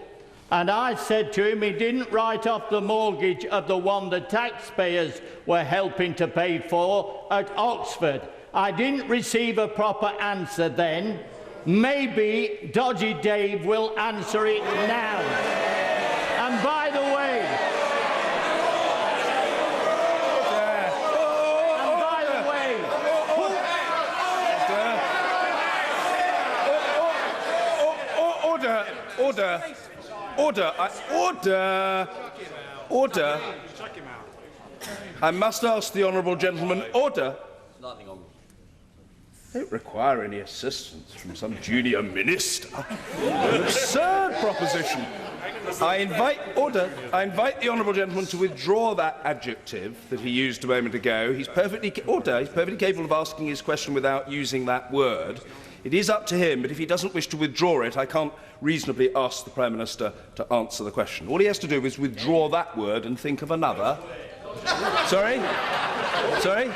and I said to him he didn't write off the mortgage of the one the taxpayers were helping to pay for at Oxford. I didn't receive a proper answer then. Maybe Dodgy Dave will answer it now. And by the way, Order. I must ask the honourable gentleman, order. Don't require any assistance from some junior minister. An absurd proposition. I invite the honourable gentleman to withdraw that adjective that he used a moment ago. He's perfectly capable of asking his question without using that word. It is up to him, but if he doesn't wish to withdraw it, I can't reasonably ask the Prime Minister to answer the question. All he has to do is withdraw that word and think of another. Sorry? Sorry?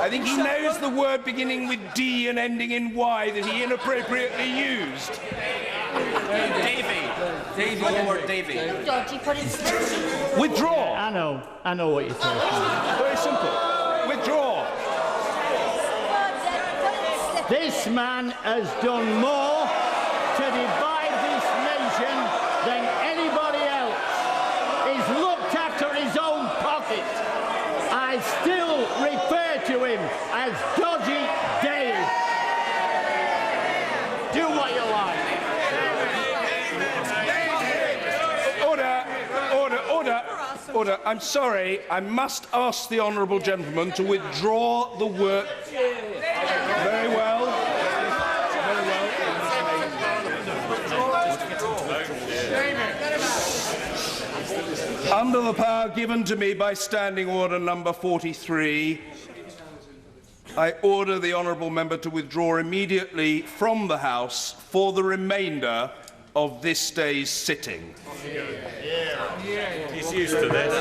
I think he knows the word beginning with D and ending in Y that he inappropriately used. Davy, the word Davy. Dodgy, put it Withdraw. I know what you're talking about. Very simple. Withdraw. This man has done more to divide this nation than anybody else. He's looked after his own pocket. I still refer to him as Dodgy Dave. Do what you like. Order. I'm sorry. I must ask the honourable gentleman to withdraw the word. Very well. Very well. Under the power given to me by Standing Order number 43, I order the honourable member to withdraw immediately from the House for the remainder of this day's sitting. He's used to this.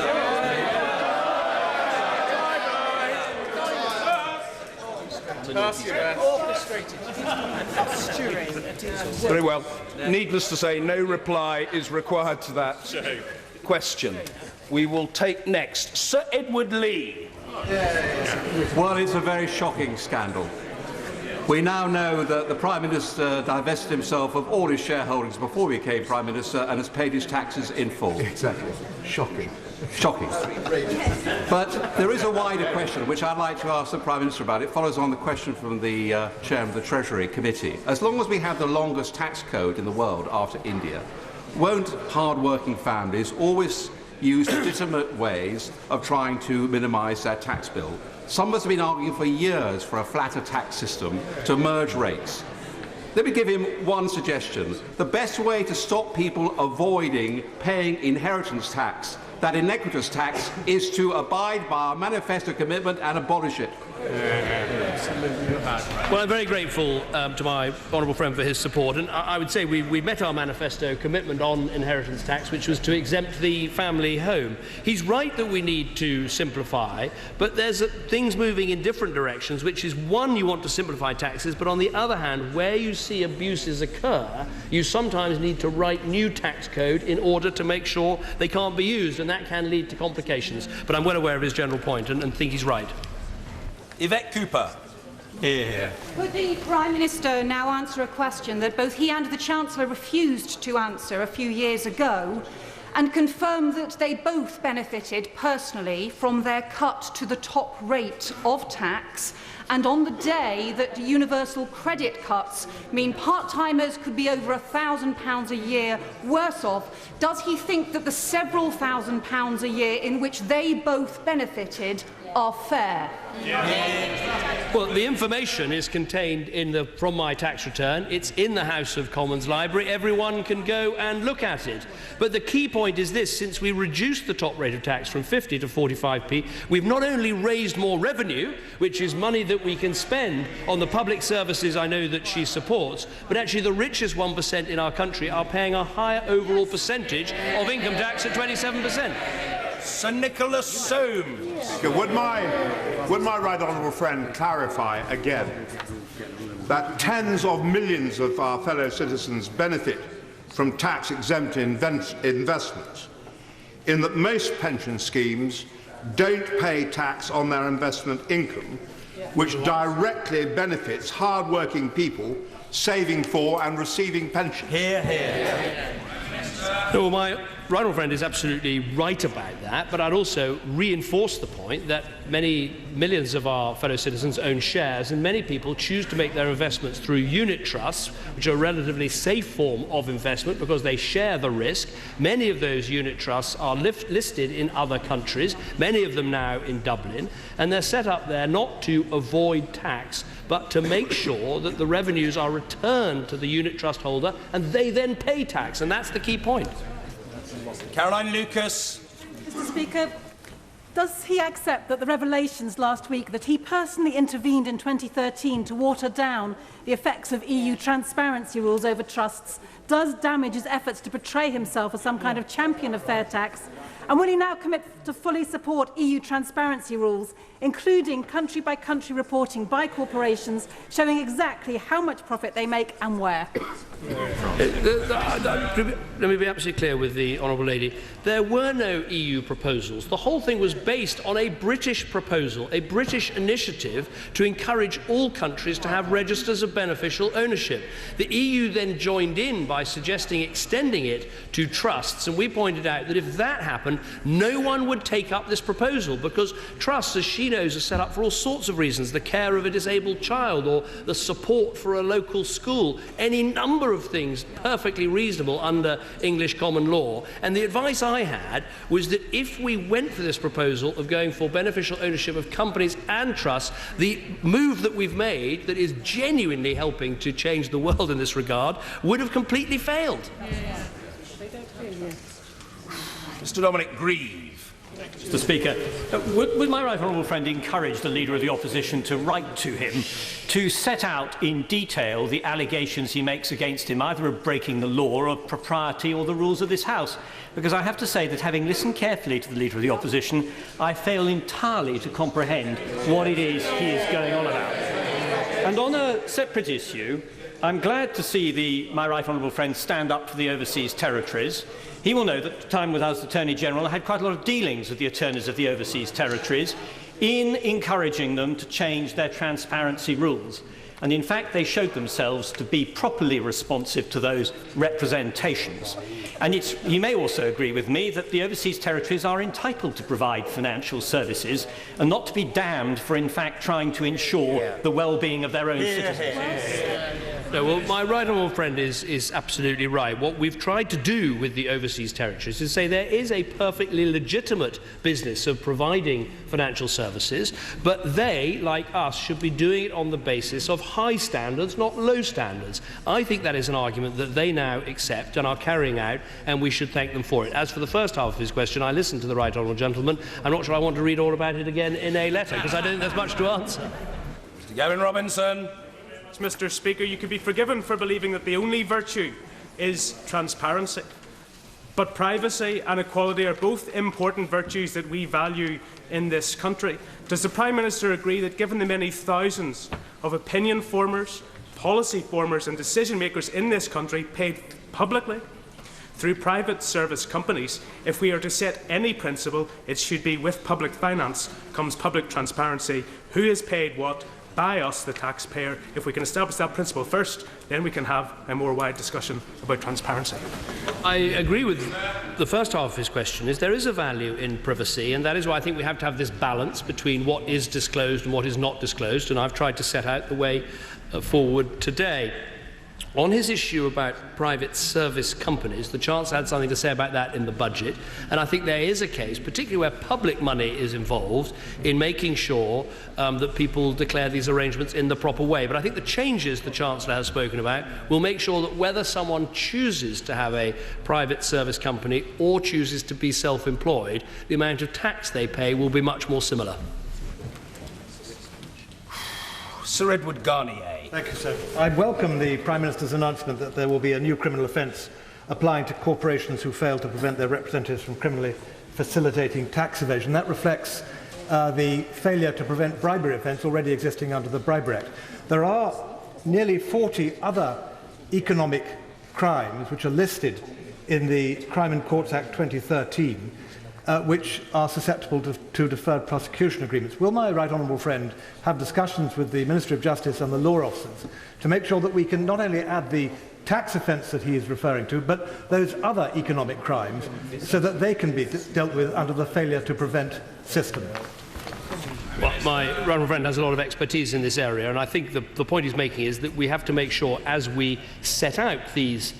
Very well. Needless to say, no reply is required to that question. We will take next Sir Edward Lee. Well, it's a very shocking scandal. We now know that the Prime Minister divested himself of all his shareholdings before he became Prime Minister and has paid his taxes in full. Exactly. Shocking. Shocking. But there is a wider question which I'd like to ask the Prime Minister about. It follows on the question from the Chairman of the Treasury Committee. As long as we have the longest tax code in the world after India, won't hard-working families always use legitimate ways of trying to minimise their tax bill? Some of us have been arguing for years for a flatter tax system to merge rates. Let me give him one suggestion. The best way to stop people avoiding paying inheritance tax, that iniquitous tax, is to abide by our manifesto commitment and abolish it. Well, I'm very grateful to my honourable friend for his support, and I would say we met our manifesto commitment on inheritance tax, which was to exempt the family home. He's right that we need to simplify, but there's things moving in different directions, which is, one, you want to simplify taxes, but on the other hand, where you see abuses occur, you sometimes need to write new tax code in order to make sure they can't be used, and that can lead to complications. But I'm well aware of his general point and think he's right. Yvette Cooper. Here. Could the Prime Minister now answer a question that both he and the Chancellor refused to answer a few years ago, and confirm that they both benefited personally from their cut to the top rate of tax, and on the day that universal credit cuts mean part-timers could be over £1,000 a year worse off, does he think that the several £1,000s a year in which they both benefited are fair? Well, the information is contained from my tax return. It's in the House of Commons library. Everyone can go and look at it. But the key point is this: since we reduced the top rate of tax from 50 to 45p, we've not only raised more revenue, which is money that we can spend on the public services I know that she supports, but actually the richest 1% in our country are paying a higher overall percentage of income tax at 27%. Sir Nicholas Soames. Would my right honourable friend clarify again that tens of millions of our fellow citizens benefit from tax-exempt investments, in that most pension schemes don't pay tax on their investment income, which directly benefits hard-working people saving for and receiving pensions? No, my right honourable friend is absolutely right about that, but I'd also reinforce the point that millions of our fellow citizens own shares, and many people choose to make their investments through unit trusts, which are a relatively safe form of investment because they share the risk. Many of those unit trusts are listed in other countries, many of them now in Dublin, and they're set up there not to avoid tax, but to make sure that the revenues are returned to the unit trust holder and they then pay tax, and that's the key point. Caroline Lucas. Mr. Speaker, does he accept that the revelations last week that he personally intervened in 2013 to water down the effects of EU transparency rules over trusts does damage his efforts to portray himself as some kind of champion of fair tax? And will he now commit to fully support EU transparency rules, including country-by-country reporting by corporations, showing exactly how much profit they make and where? Let me be absolutely clear with the honourable lady. There were no EU proposals. The whole thing was based on a British proposal, a British initiative to encourage all countries to have registers of beneficial ownership. The EU then joined in by suggesting extending it to trusts, and we pointed out that if that happened, no one would take up this proposal because trusts, as she knows, are set up for all sorts of reasons: the care of a disabled child or the support for a local school, any number of things perfectly reasonable under English common law. And the advice I had was that if we went for this proposal of going for beneficial ownership of companies and trusts, the move that we've made that is genuinely helping to change the world in this regard would have completely failed. Mr. Dominic Grieve. Mr. Speaker, would my right honourable friend encourage the Leader of the Opposition to write to him to set out in detail the allegations he makes against him, either of breaking the law or of propriety or the rules of this House? Because I have to say that, having listened carefully to the Leader of the Opposition, I fail entirely to comprehend what it is he is going on about. And on a separate issue, I'm glad to see my right honourable friend stand up for the overseas territories. He will know that at the time when I was Attorney General, I had quite a lot of dealings with the attorneys of the overseas territories in encouraging them to change their transparency rules. And in fact, they showed themselves to be properly responsive to those representations. And you may also agree with me that the overseas territories are entitled to provide financial services and not to be damned for, in fact, trying to ensure the well-being of their own citizens. No, well, my right honourable friend is absolutely right. What we've tried to do with the overseas territories is say there is a perfectly legitimate business of providing financial services, but they, like us, should be doing it on the basis of high standards, not low standards. I think that is an argument that they now accept and are carrying out, and we should thank them for it. As for the first half of his question, I listened to the right honourable gentleman. I'm not sure I want to read all about it again in a letter, because I don't think there's much to answer. Mr. Gavin Robinson. Mr. Speaker, you could be forgiven for believing that the only virtue is transparency. But privacy and equality are both important virtues that we value in this country. Does the Prime Minister agree that, given the many thousands of opinion formers, policy formers and decision makers in this country paid publicly through private service companies, if we are to set any principle, it should be with public finance comes public transparency, who is paid what, by us, the taxpayer? If we can establish that principle first, then we can have a more wide discussion about transparency. I agree with the first half of his question. There is a value in privacy, and that is why I think we have to have this balance between what is disclosed and what is not disclosed, and I've tried to set out the way forward today. On his issue about private service companies, the Chancellor had something to say about that in the budget, and I think there is a case, particularly where public money is involved, in making sure that people declare these arrangements in the proper way. But I think the changes the Chancellor has spoken about will make sure that whether someone chooses to have a private service company or chooses to be self-employed, the amount of tax they pay will be much more similar. Sir Edward Garnier. Thank you, sir. I welcome the Prime Minister's announcement that there will be a new criminal offence applying to corporations who fail to prevent their representatives from criminally facilitating tax evasion. That reflects the failure to prevent bribery offence already existing under the Bribery Act. There are nearly 40 other economic crimes which are listed in the Crime and Courts Act 2013 which are susceptible to deferred prosecution agreements. Will my right honourable friend have discussions with the Ministry of Justice and the law officers to make sure that we can not only add the tax offence that he is referring to, but those other economic crimes, so that they can be dealt with under the failure to prevent system? Well, my right honourable friend has a lot of expertise in this area, and I think the point he's making is that we have to make sure, as we set out these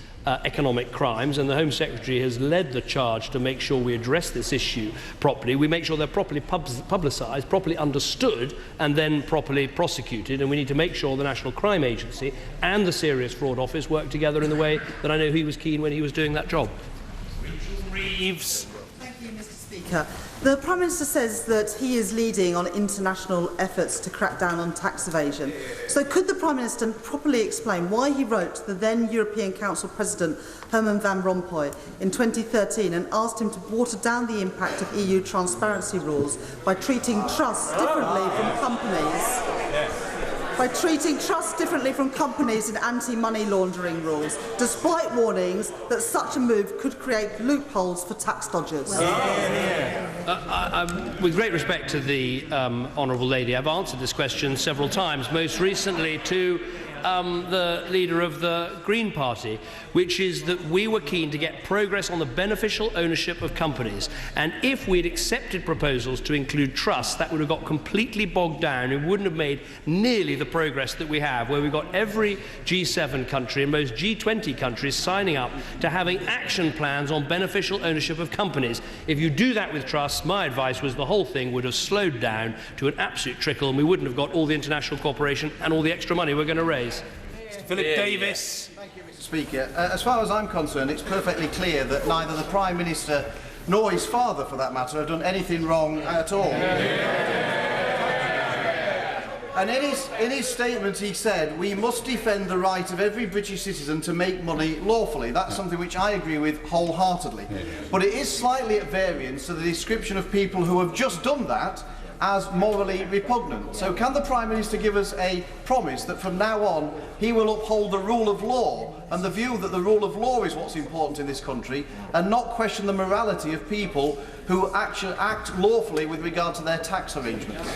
economic crimes, and the Home Secretary has led the charge to make sure we address this issue properly, we make sure they're properly publicised, properly understood, and then properly prosecuted. And we need to make sure the National Crime Agency and the Serious Fraud Office work together in the way that I know he was keen when he was doing that job. Reeves. Thank you, Mr. Speaker. The Prime Minister says that he is leading on international efforts to crack down on tax evasion. So could the Prime Minister properly explain why he wrote to the then European Council President Herman Van Rompuy in 2013 and asked him to water down the impact of EU transparency rules by treating trusts differently from companies? By treating trusts differently from companies in anti-money laundering rules, despite warnings that such a move could create loopholes for tax dodgers. With great respect to the honourable lady, I've answered this question several times, most recently to the leader of the Green Party, which is that we were keen to get progress on the beneficial ownership of companies. And if we'd accepted proposals to include trusts, that would have got completely bogged down and wouldn't have made nearly the progress that we have, where we've got every G7 country and most G20 countries signing up to having action plans on beneficial ownership of companies. If you do that with trusts, my advice was the whole thing would have slowed down to an absolute trickle, and we wouldn't have got all the international cooperation and all the extra money we're going to raise. Philip Davis. Thank you, Mr. Speaker. As far as I'm concerned, it's perfectly clear that neither the Prime Minister nor his father, for that matter, have done anything wrong at all. And in his statement he said, we must defend the right of every British citizen to make money lawfully. That's something which I agree with wholeheartedly. But it is slightly at variance to the description of people who have just done that as morally repugnant. So can the Prime Minister give us a promise that from now on he will uphold the rule of law and the view that the rule of law is what's important in this country, and not question the morality of people who actually act lawfully with regard to their tax arrangements?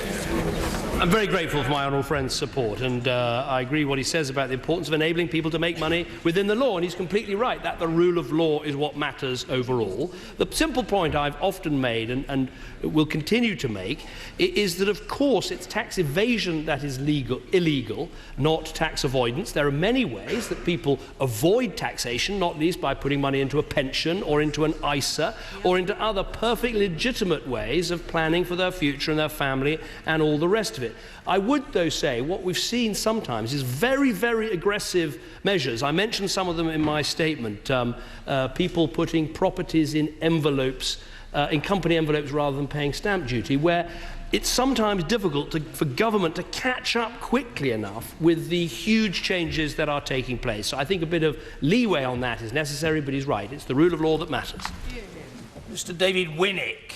I'm very grateful for my honourable friend's support, and I agree what he says about the importance of enabling people to make money within the law, and he's completely right that the rule of law is what matters overall. The simple point I've often made and will continue to make is that, of course, it's tax evasion that is illegal, not tax avoidance. There are many ways that people avoid taxation, not least by putting money into a pension or into an ISA or into other perfectly legitimate ways of planning for their future and their family and all the rest of it. I would, though, say what we've seen sometimes is very, very aggressive measures. I mentioned some of them in my statement. People putting properties in envelopes, in company envelopes rather than paying stamp duty, where it's sometimes difficult for government to catch up quickly enough with the huge changes that are taking place. So I think a bit of leeway on that is necessary, but he's right. It's the rule of law that matters. Mr. David Winnick.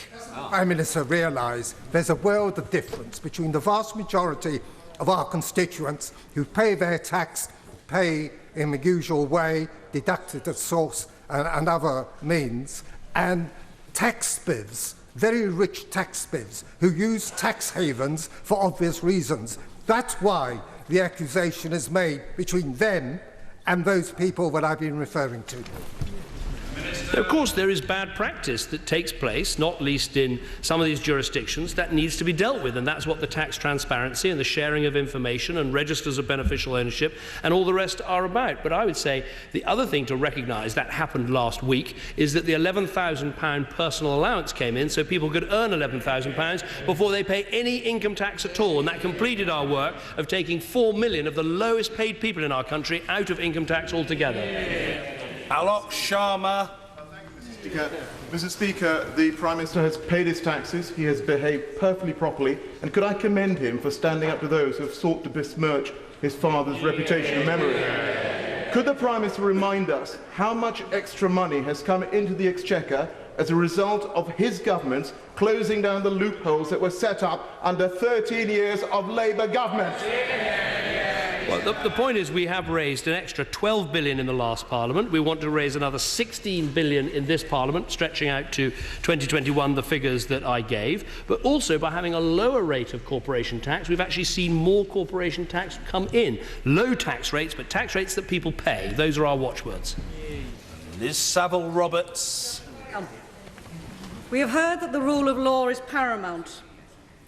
Prime Minister, realise there's a world of difference between the vast majority of our constituents who pay their tax, pay in the usual way, deducted at source and other means, and tax spivs, very rich tax spivs, who use tax havens for obvious reasons. That's why the accusation is made between them and those people that I've been referring to. Of course, there is bad practice that takes place, not least in some of these jurisdictions, that needs to be dealt with, and that's what the tax transparency and the sharing of information and registers of beneficial ownership and all the rest are about. But I would say the other thing to recognise that happened last week is that the £11,000 personal allowance came in, so people could earn £11,000 before they pay any income tax at all, and that completed our work of taking 4 million of the lowest paid people in our country out of income tax altogether. Alok Sharma. Mr. Speaker, the Prime Minister has paid his taxes, he has behaved perfectly properly, and could I commend him for standing up to those who have sought to besmirch his father's reputation and memory? Could the Prime Minister remind us how much extra money has come into the Exchequer as a result of his government closing down the loopholes that were set up under 13 years of Labour government? Well, the point is we have raised an extra $12 billion in the last Parliament. We want to raise another $16 billion in this Parliament, stretching out to 2021, the figures that I gave. But also, by having a lower rate of corporation tax, we've actually seen more corporation tax come in. Low tax rates, but tax rates that people pay. Those are our watchwords. Liz Saville-Roberts. We have heard that the rule of law is paramount.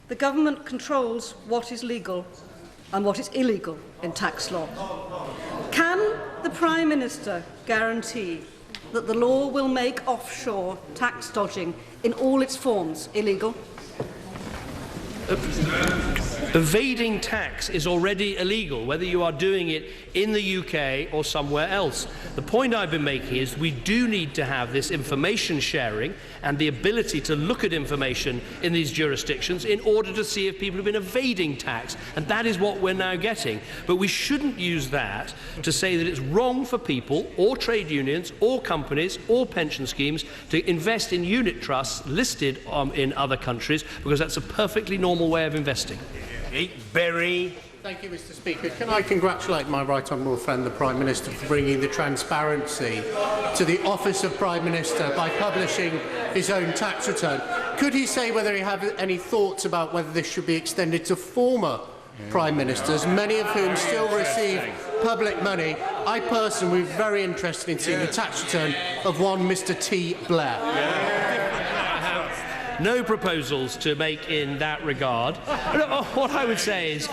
The government controls what is legal and what is illegal in tax law. Can the Prime Minister guarantee that the law will make offshore tax dodging in all its forms illegal? Evading tax is already illegal, whether you are doing it in the UK or somewhere else. The point I've been making is we do need to have this information sharing and the ability to look at information in these jurisdictions in order to see if people have been evading tax, and that is what we're now getting. But we shouldn't use that to say that it's wrong for people or trade unions or companies or pension schemes to invest in unit trusts listed in other countries, because that's a perfectly normal way of investing. Berry. Thank you, Mr. Speaker. Can I congratulate my right honourable friend, the Prime Minister, for bringing the transparency to the Office of Prime Minister by publishing his own tax return? Could he say whether he has any thoughts about whether this should be extended to former Prime Ministers, many of whom still receive public money? I personally would be very interested in seeing the tax return of one Mr. T. Blair. No proposals to make in that regard. What I would say is,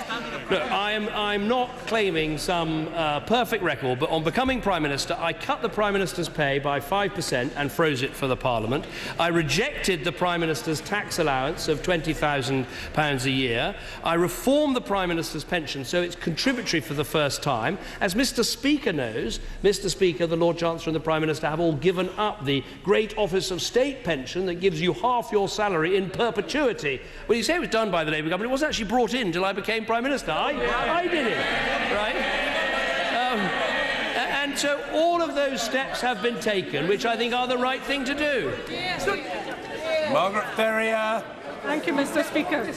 look, I'm not claiming some perfect record, but on becoming Prime Minister, I cut the Prime Minister's pay by 5% and froze it for the Parliament. I rejected the Prime Minister's tax allowance of £20,000 a year. I reformed the Prime Minister's pension so it's contributory for the first time. As Mr. Speaker knows, Mr. Speaker, the Lord Chancellor and the Prime Minister have all given up the great Office of State pension that gives you half your salary in perpetuity. Well, you say it was done by the Labour government. It wasn't actually brought in until I became Prime Minister. I did it, right? And so all of those steps have been taken, which I think are the right thing to do. Margaret Ferrier. Thank you, Mr. Speaker.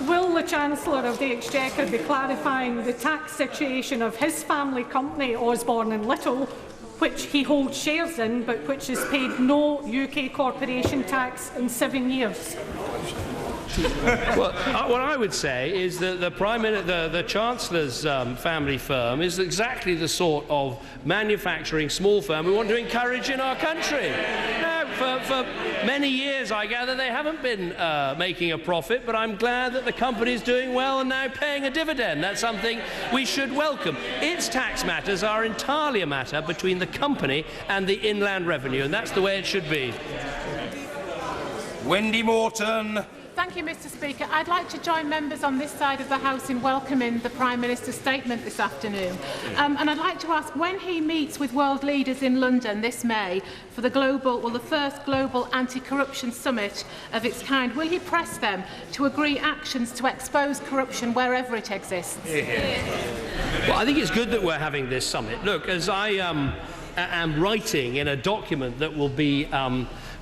Will the Chancellor of the Exchequer be clarifying the tax situation of his family company, Osborne and Little, which he holds shares in, but which has paid no UK corporation tax in 7 years? Well, what I would say is that the Chancellor's family firm is exactly the sort of manufacturing small firm we want to encourage in our country. Now, for many years, I gather, they haven't been making a profit, but I'm glad that the company is doing well and now paying a dividend. That's something we should welcome. Its tax matters are entirely a matter between the company and the inland revenue, and that's the way it should be. Wendy Morton. Thank you, Mr. Speaker. I'd like to join members on this side of the House in welcoming the Prime Minister's statement this afternoon. And I'd like to ask, when he meets with world leaders in London this May for the first global anti-corruption summit of its kind, will he press them to agree actions to expose corruption wherever it exists? Well, I think it's good that we're having this summit. Look, as I am writing in a document that will be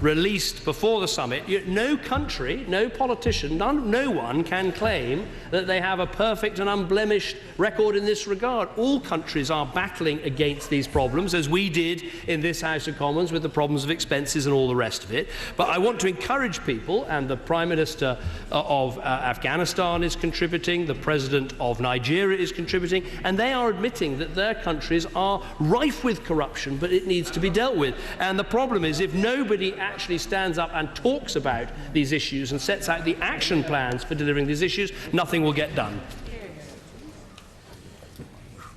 released before the summit, no country, no politician, no one can claim that they have a perfect and unblemished record in this regard. All countries are battling against these problems, as we did in this House of Commons with the problems of expenses and all the rest of it. But I want to encourage people, and the Prime Minister of Afghanistan is contributing, the President of Nigeria is contributing, and they are admitting that their countries are rife with corruption, but it needs to be dealt with. And the problem is, if nobody actually stands up and talks about these issues and sets out the action plans for delivering these issues, nothing will get done.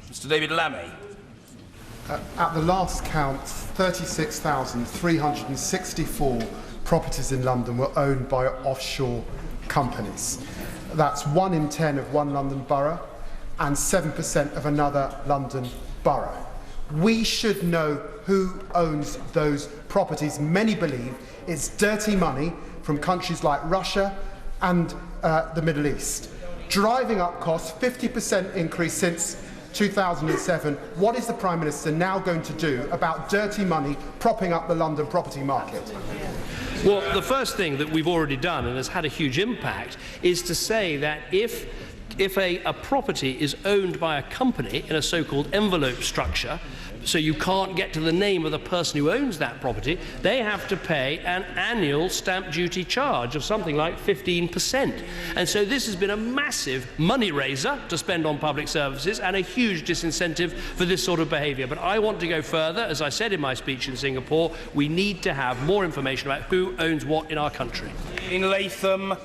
Mr. David Lammy. At the last count, 36,364 properties in London were owned by offshore companies. That's 1 in 10 of one London borough and 7% of another London borough. We should know who owns those properties. Many believe it's dirty money from countries like Russia and the Middle East. Driving up costs, 50% increase since 2007. What is the Prime Minister now going to do about dirty money propping up the London property market? Well, the first thing that we've already done, and has had a huge impact, is to say that if if a property is owned by a company in a so-called envelope structure, so you can't get to the name of the person who owns that property, they have to pay an annual stamp duty charge of something like 15%. And so this has been a massive money raiser to spend on public services and a huge disincentive for this sort of behaviour. But I want to go further. As I said in my speech in Singapore, we need to have more information about who owns what in our country. In Latham.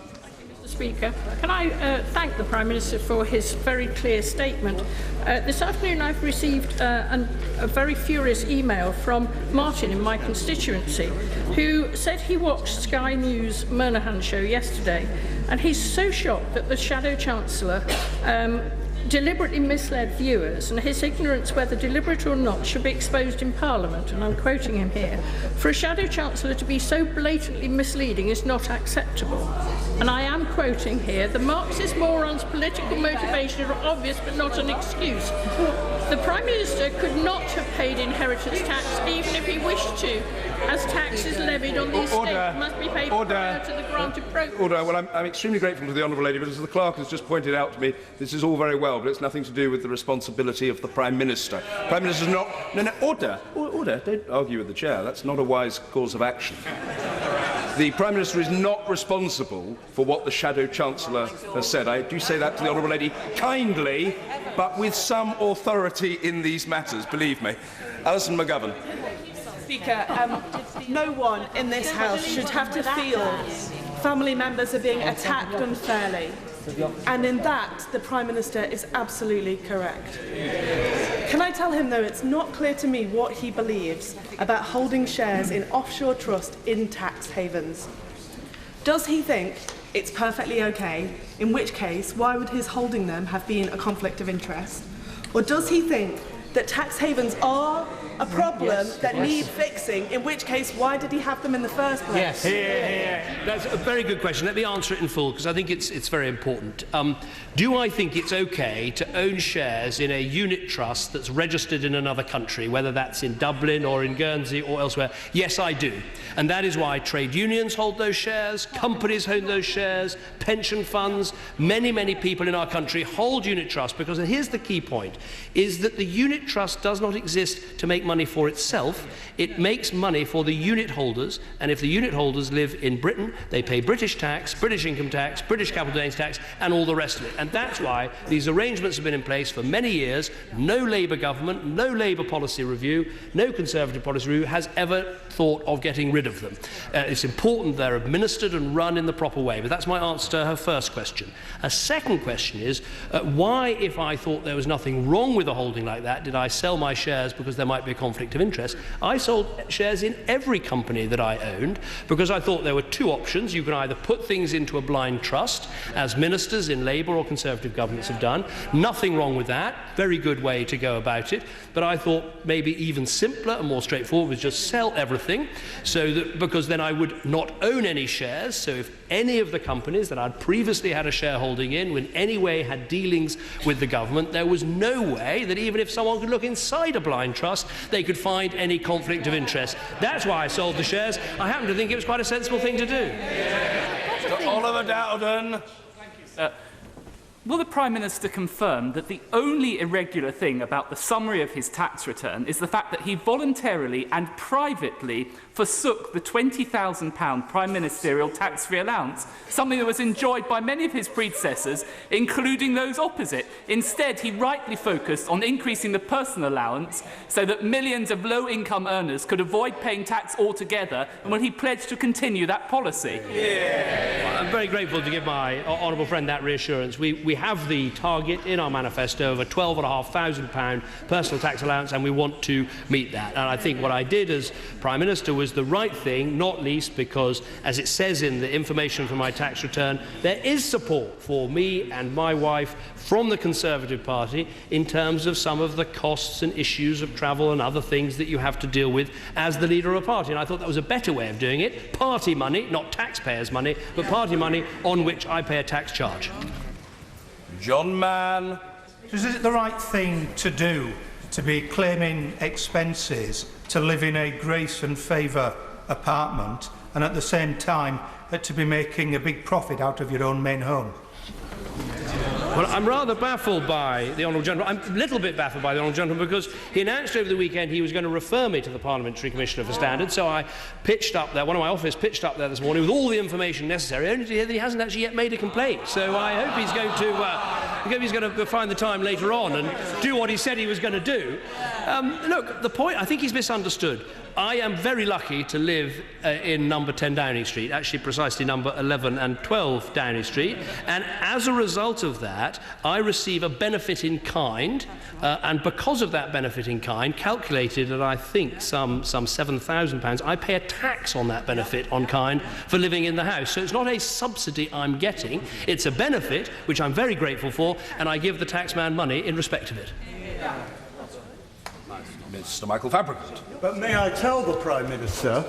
Mr. Speaker, can I thank the Prime Minister for his very clear statement. This afternoon I've received a very furious email from Martin in my constituency, who said he watched Sky News' Monahan show yesterday, and he's so shocked that the Shadow Chancellor deliberately misled viewers, and his ignorance, whether deliberate or not, should be exposed in Parliament. And I'm quoting him here: "For a Shadow Chancellor to be so blatantly misleading is not acceptable." And I am quoting here: "The Marxist morons' political motivation are obvious but not an excuse. The Prime Minister could not have paid inheritance tax even if he wished to, as taxes levied on the estate must be paid prior to the grant of property." Order. Well, I'm extremely grateful to the Honourable Lady, but as the Clerk has just pointed out to me, this is all very well, but it's nothing to do with the responsibility of the Prime Minister. Prime Minister's not... No, order. Order. Don't argue with the Chair. That's not a wise course of action. The Prime Minister is not responsible for what the Shadow Chancellor has said. I do say that to the Honourable Lady kindly, but with some authority in these matters, believe me. Alison McGovern. Speaker, no one in this House should have to feel family members are being attacked unfairly. And in that, the Prime Minister is absolutely correct. Can I tell him, though, it's not clear to me what he believes about holding shares in offshore trust in tax havens. Does he think it's perfectly okay, in which case, why would his holding them have been a conflict of interest? Or does he think that tax havens are a problem that need fixing, in which case, why did he have them in the first place? Yes. That's a very good question. Let me answer it in full, because I think it's very important. Do I think it's okay to own shares in a unit trust that's registered in another country, whether that's in Dublin or in Guernsey or elsewhere? Yes, I do. And that is why trade unions hold those shares, companies hold those shares, pension funds, many, many people in our country hold unit trusts, because, and here's the key point, is that the unit trust does not exist to make money for itself. It makes money for the unit holders, and if the unit holders live in Britain, they pay British tax, British income tax, British capital gains tax, and all the rest of it. And that's why these arrangements have been in place for many years. No Labour government, no Labour policy review, no Conservative policy review has ever thought of getting rid of them. It's important they're administered and run in the proper way, but that's my answer to her first question. A second question is, why, if I thought there was nothing wrong with a holding like that, did I sell my shares because there might be a conflict of interest? I sold shares in every company that I owned because I thought there were two options. You can either put things into a blind trust, as ministers in Labour or Conservative governments have done. Nothing wrong with that. Very good way to go about it. But I thought maybe even simpler and more straightforward was just sell everything, so that, because then I would not own any shares. So if any of the companies that I'd previously had a shareholding in any way had dealings with the government, there was no way that even if someone could look inside a blind trust, they could find any conflict of interest. That's why I sold the shares. I happen to think it was quite a sensible thing to do. Mr. Oliver Dowden. Will the Prime Minister confirm that the only irregular thing about the summary of his tax return is the fact that he voluntarily and privately forsook the £20,000 Prime Ministerial tax-free allowance, something that was enjoyed by many of his predecessors, including those opposite? Instead, he rightly focused on increasing the personal allowance so that millions of low-income earners could avoid paying tax altogether, and will he pledge to continue that policy? Well, I'm very grateful to give my honourable friend that reassurance. We have the target in our manifesto of a £12,500 personal tax allowance, and we want to meet that. And I think what I did as Prime Minister was the right thing, not least because, as it says in the information for my tax return, there is support for me and my wife from the Conservative Party in terms of some of the costs and issues of travel and other things that you have to deal with as the leader of a party. And I thought that was a better way of doing it. Party money, not taxpayers' money, but party money on which I pay a tax charge. John Mann. Is it the right thing to do to be claiming expenses to live in a grace and favour apartment and at the same time to be making a big profit out of your own main home? Well, I'm rather baffled by the Honourable Gentleman. I'm a little bit baffled by the Honourable Gentleman because he announced over the weekend he was going to refer me to the Parliamentary Commissioner for Standards, so I pitched up there, one of my office pitched up there this morning with all the information necessary, only to hear that he hasn't actually yet made a complaint. So I hope he's going to find the time later on and do what he said he was going to do. Look, the point, I think he's misunderstood. I am very lucky to live in number 10 Downing Street, actually precisely number 11 and 12 Downing Street, and as a result of that, I receive a benefit in kind, and because of that benefit in kind, calculated at I think some £7,000, I pay a tax on that benefit on kind for living in the house. So it's not a subsidy I'm getting, it's a benefit which I'm very grateful for, and I give the taxman money in respect of it. Mr. Michael Fabricant. But may I tell the Prime Minister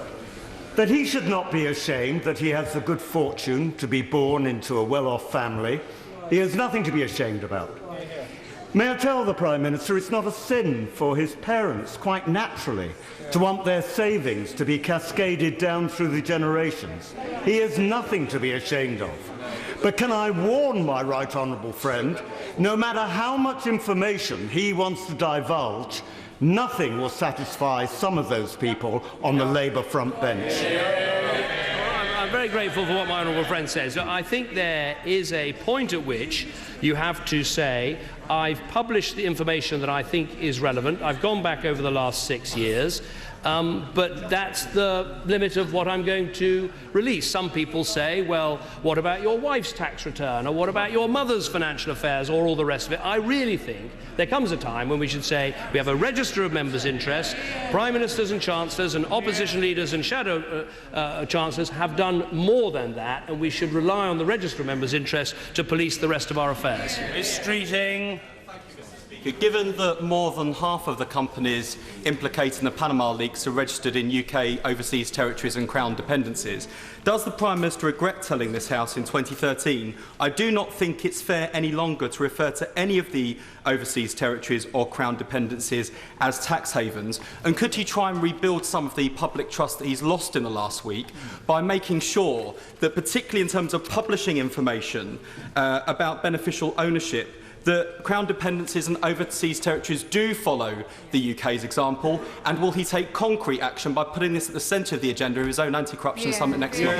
that he should not be ashamed that he has the good fortune to be born into a well-off family. He has nothing to be ashamed about. May I tell the Prime Minister it's not a sin for his parents, quite naturally, to want their savings to be cascaded down through the generations. He has nothing to be ashamed of. But can I warn my right honourable friend, no matter how much information he wants to divulge, nothing will satisfy some of those people on the Labour front bench. I'm very grateful for what my honourable friend says. I think there is a point at which you have to say, I've published the information that I think is relevant. I've gone back over the last 6 years. But that's the limit of what I'm going to release. Some people say, well, what about your wife's tax return? Or what about your mother's financial affairs? Or all the rest of it? I really think there comes a time when we should say we have a register of members' interests. Prime Ministers and Chancellors and opposition leaders and shadow Chancellors have done more than that, and we should rely on the register of members' interests to police the rest of our affairs. Ms. Streeting. Given that more than half of the companies implicated in the Panama leaks are registered in UK overseas territories and Crown dependencies, does the Prime Minister regret telling this House in 2013, I do not think it's fair any longer to refer to any of the overseas territories or Crown dependencies as tax havens? And could he try and rebuild some of the public trust that he's lost in the last week by making sure that, particularly in terms of publishing information about beneficial ownership, that Crown dependencies and overseas territories do follow the UK's example, and will he take concrete action by putting this at the centre of the agenda of his own anti-corruption summit next month?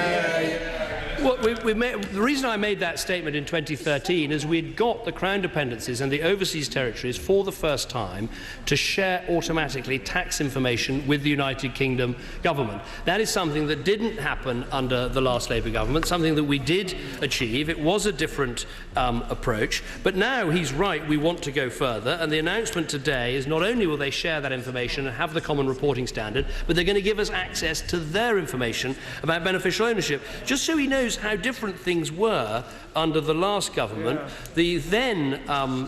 Well, the reason I made that statement in 2013 is we'd got the Crown dependencies and the overseas territories for the first time to share automatically tax information with the United Kingdom government. That is something that didn't happen under the last Labour government, something that we did achieve. It was a different approach, but now he's right, we want to go further, and the announcement today is not only will they share that information and have the common reporting standard, but they're going to give us access to their information about beneficial ownership. Just so he knows how different things were under the last government, the then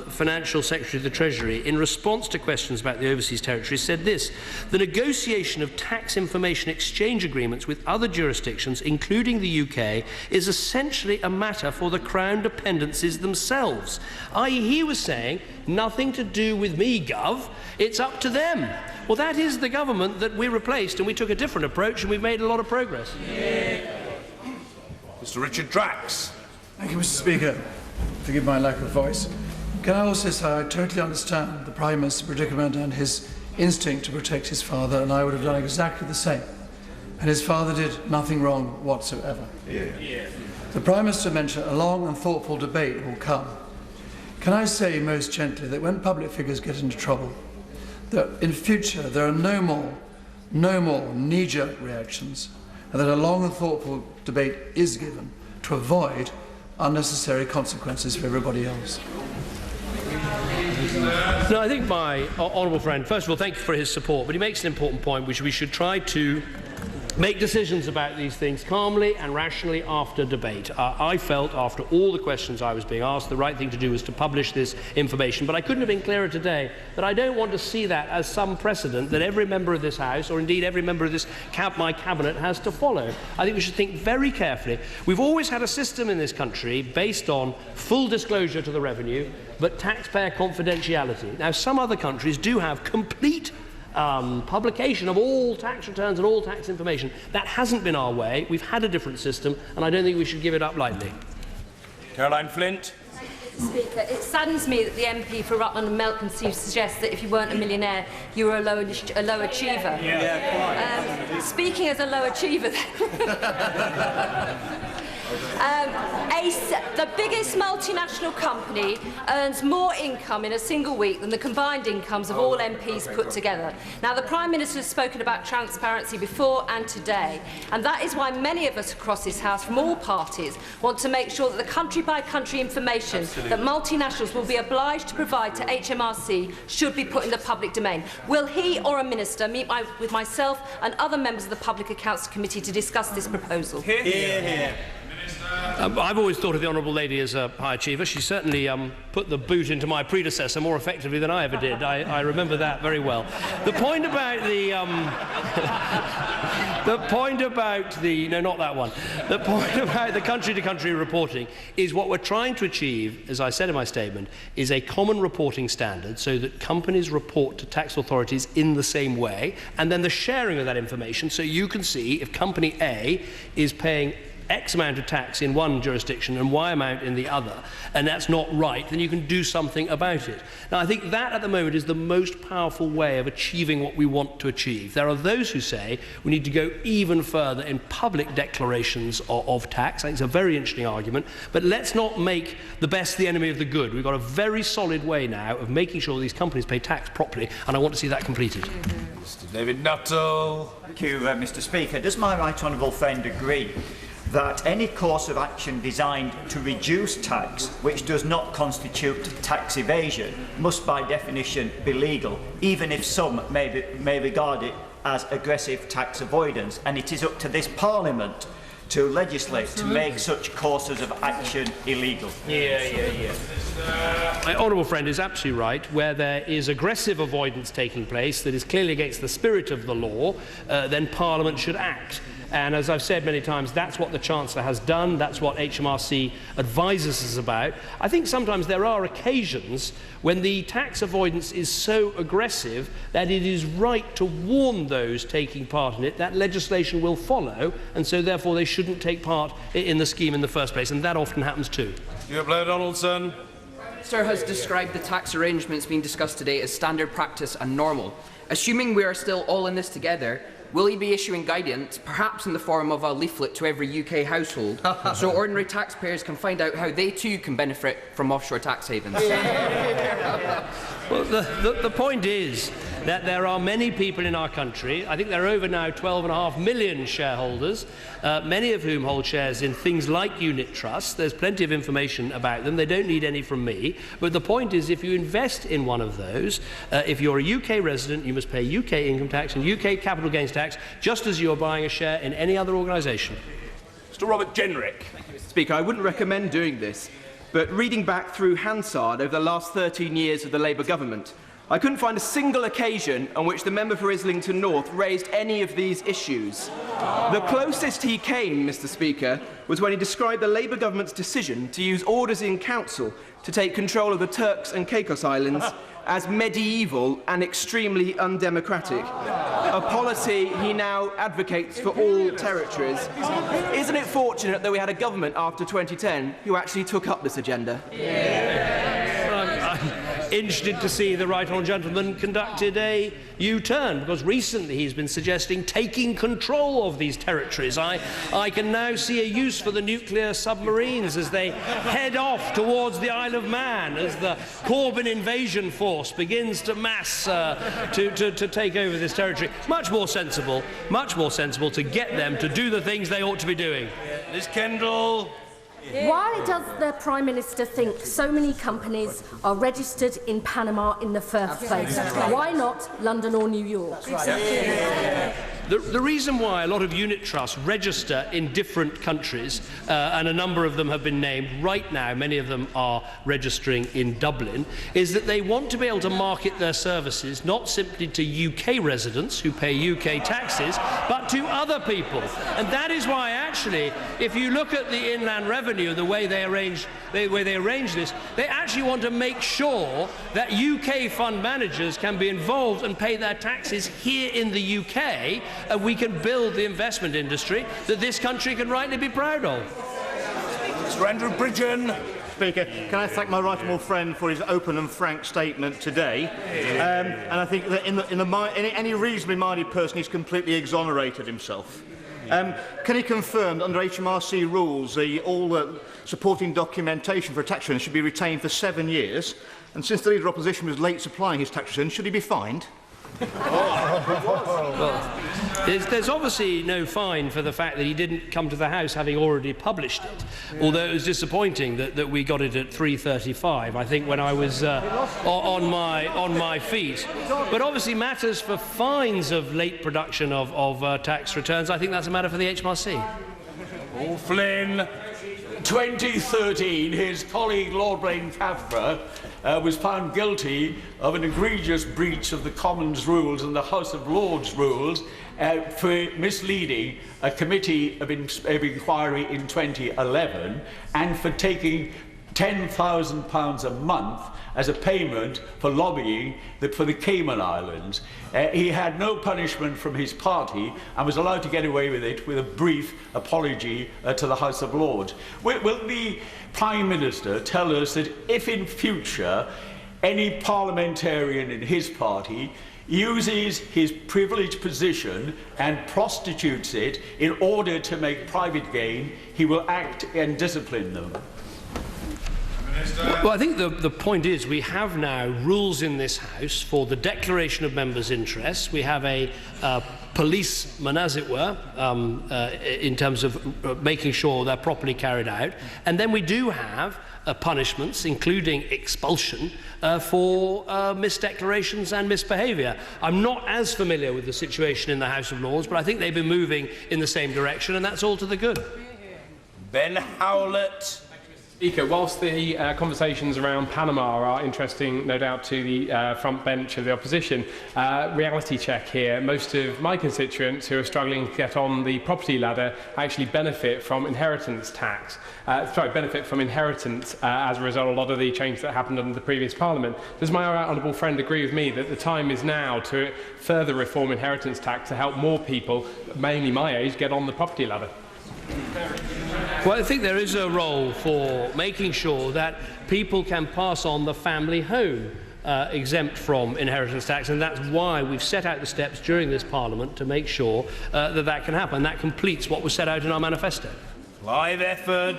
Financial Secretary of the Treasury, in response to questions about the overseas territories, said this: the negotiation of tax information exchange agreements with other jurisdictions, including the UK, is essentially a matter for the Crown dependencies themselves. I.e., he was saying, nothing to do with me, Gov, it's up to them. Well, that is the government that we replaced, and we took a different approach, and we've made a lot of progress. Mr. Richard Drax. Thank you, Mr. Speaker. Forgive my lack of voice. Can I also say I totally understand the Prime Minister's predicament and his instinct to protect his father, and I would have done exactly the same. And his father did nothing wrong whatsoever. The Prime Minister mentioned a long and thoughtful debate will come. Can I say most gently that when public figures get into trouble, that in future there are no more knee-jerk reactions, and that a long and thoughtful debate is given to avoid unnecessary consequences for everybody else? No, I think my honourable friend, first of all, thank you for his support, but he makes an important point, which we should try to make decisions about these things calmly and rationally after debate. I felt, after all the questions I was being asked, the right thing to do was to publish this information, but I couldn't have been clearer today that I don't want to see that as some precedent that every member of this House, or indeed every member of this my Cabinet, has to follow. I think we should think very carefully. We've always had a system in this country based on full disclosure to the revenue, but taxpayer confidentiality. Now, some other countries do have complete publication of all tax returns and all tax information. That hasn't been our way. We've had a different system, and I don't think we should give it up lightly. Caroline Flint. Mr. Speaker. It saddens me that the MP for Rutland and Melton seems to suggest that if you weren't a millionaire, you were a low achiever. Speaking as a low achiever, the biggest multinational company earns more income in a single week than the combined incomes of all MPs put together. Now, the Prime Minister has spoken about transparency before and today, and that is why many of us across this House, from all parties, want to make sure that the country-by-country information that multinationals will be obliged to provide to HMRC should be put in the public domain. Will he or a minister meet with myself and other members of the Public Accounts Committee to discuss this proposal? Hear, hear. I've always thought of the Honourable Lady as a high achiever. She certainly put the boot into my predecessor more effectively than I ever did. I remember that very well. The point about the... the point about the... No, not that one. The point about the country-to-country reporting is what we're trying to achieve, as I said in my statement, is a common reporting standard so that companies report to tax authorities in the same way, and then the sharing of that information so you can see if company A is paying X amount of tax in one jurisdiction and Y amount in the other, and that's not right, then you can do something about it. Now, I think that at the moment is the most powerful way of achieving what we want to achieve. There are those who say we need to go even further in public declarations of tax. I think it's a very interesting argument, but let's not make the best the enemy of the good. We've got a very solid way now of making sure these companies pay tax properly, and I want to see that completed. Mr. David Nuttall. Thank you, Mr. Speaker. Does my right honourable friend agree that any course of action designed to reduce tax which does not constitute tax evasion must by definition be legal, even if some may regard it as aggressive tax avoidance, and it is up to this Parliament to legislate to make such courses of action illegal? My honourable friend is absolutely right. Where there is aggressive avoidance taking place that is clearly against the spirit of the law, then Parliament should act. And as I've said many times, that's what the Chancellor has done. That's what HMRC advises us about. I think sometimes there are occasions when the tax avoidance is so aggressive that it is right to warn those taking part in it that legislation will follow, and so therefore they shouldn't take part in the scheme in the first place, and that often happens too. Blair Donaldson. The Minister has described the tax arrangements being discussed today as standard practice and normal. Assuming we are still all in this together, will he be issuing guidance, perhaps in the form of a leaflet to every UK household, so ordinary taxpayers can find out how they too can benefit from offshore tax havens? Well, the point is that there are many people in our country, I think there are over now 12.5 million shareholders, many of whom hold shares in things like unit trusts. There's plenty of information about them. They don't need any from me. But the point is, if you invest in one of those, if you're a UK resident, you must pay UK income tax and UK capital gains tax, just as you're buying a share in any other organisation. Mr. Robert Jenrick. Thank you, Mr. Speaker. I wouldn't recommend doing this, but reading back through Hansard over the last 13 years of the Labour government, I couldn't find a single occasion on which the member for Islington North raised any of these issues. The closest he came, Mr. Speaker, was when he described the Labour government's decision to use orders in council to take control of the Turks and Caicos Islands as medieval and extremely undemocratic, a policy he now advocates for all territories. Isn't it fortunate that we had a government after 2010 who actually took up this agenda? I'm interested to see the right honourable gentleman conducted a U-turn, because recently he's been suggesting taking control of these territories. I can now see a use for the nuclear submarines as they head off towards the Isle of Man, as the Corbyn invasion force begins to mass to take over this territory. Much more sensible to get them to do the things they ought to be doing. Liz Kendall. Why does the Prime Minister think so many companies are registered in Panama in the first place? Why not London or New York? The reason why a lot of unit trusts register in different countries, and a number of them have been named right now, many of them are registering in Dublin, is that they want to be able to market their services not simply to UK residents who pay UK taxes, but to other people. And that is why, actually, if you look at the Inland Revenue, the way they arrange this, they actually want to make sure that UK fund managers can be involved and pay their taxes here in the UK, and we can build the investment industry that this country can rightly be proud of. Mr. Andrew Bridgen. Speaker. Can I thank my right honourable friend for his open and frank statement today? And I think that any reasonably minded person, he's completely exonerated himself. Can he confirm that under HMRC rules, all supporting documentation for a tax return should be retained for 7 years? And since the Leader of Opposition was late supplying his tax return, should he be fined? Well, there's obviously no fine for the fact that he didn't come to the House having already published it, although it was disappointing that we got it at 3:35, I think, when I was on my feet. But obviously matters for fines of late production of tax returns, I think that's a matter for the HMRC. Oh, Flynn. 2013, his colleague Lord Blaine-Caffrey was found guilty of an egregious breach of the Commons rules and the House of Lords rules for misleading a committee of inquiry in 2011 and for taking £10,000 a month as a payment for lobbying for the Cayman Islands. He had no punishment from his party and was allowed to get away with it with a brief apology to the House of Lords. Will the Prime Minister tell us that if in future any parliamentarian in his party uses his privileged position and prostitutes it in order to make private gain, he will act and discipline them? Well, I think the point is we have now rules in this House for the declaration of members' interests. We have a policeman, as it were, in terms of making sure they're properly carried out. And then we do have punishments, including expulsion, for misdeclarations and misbehaviour. I'm not as familiar with the situation in the House of Lords, but I think they've been moving in the same direction, and that's all to the good. Ben Howlett. Speaker, whilst the conversations around Panama are interesting, no doubt, to the front bench of the opposition, reality check here, most of my constituents who are struggling to get on the property ladder actually benefit from inheritance tax. Benefit from inheritance as a result of a lot of the change that happened under the previous Parliament. Does my honourable friend agree with me that the time is now to further reform inheritance tax to help more people, mainly my age, get on the property ladder? Well, I think there is a role for making sure that people can pass on the family home exempt from inheritance tax, and that's why we've set out the steps during this Parliament to make sure that can happen. That completes what was set out in our manifesto. Live effort.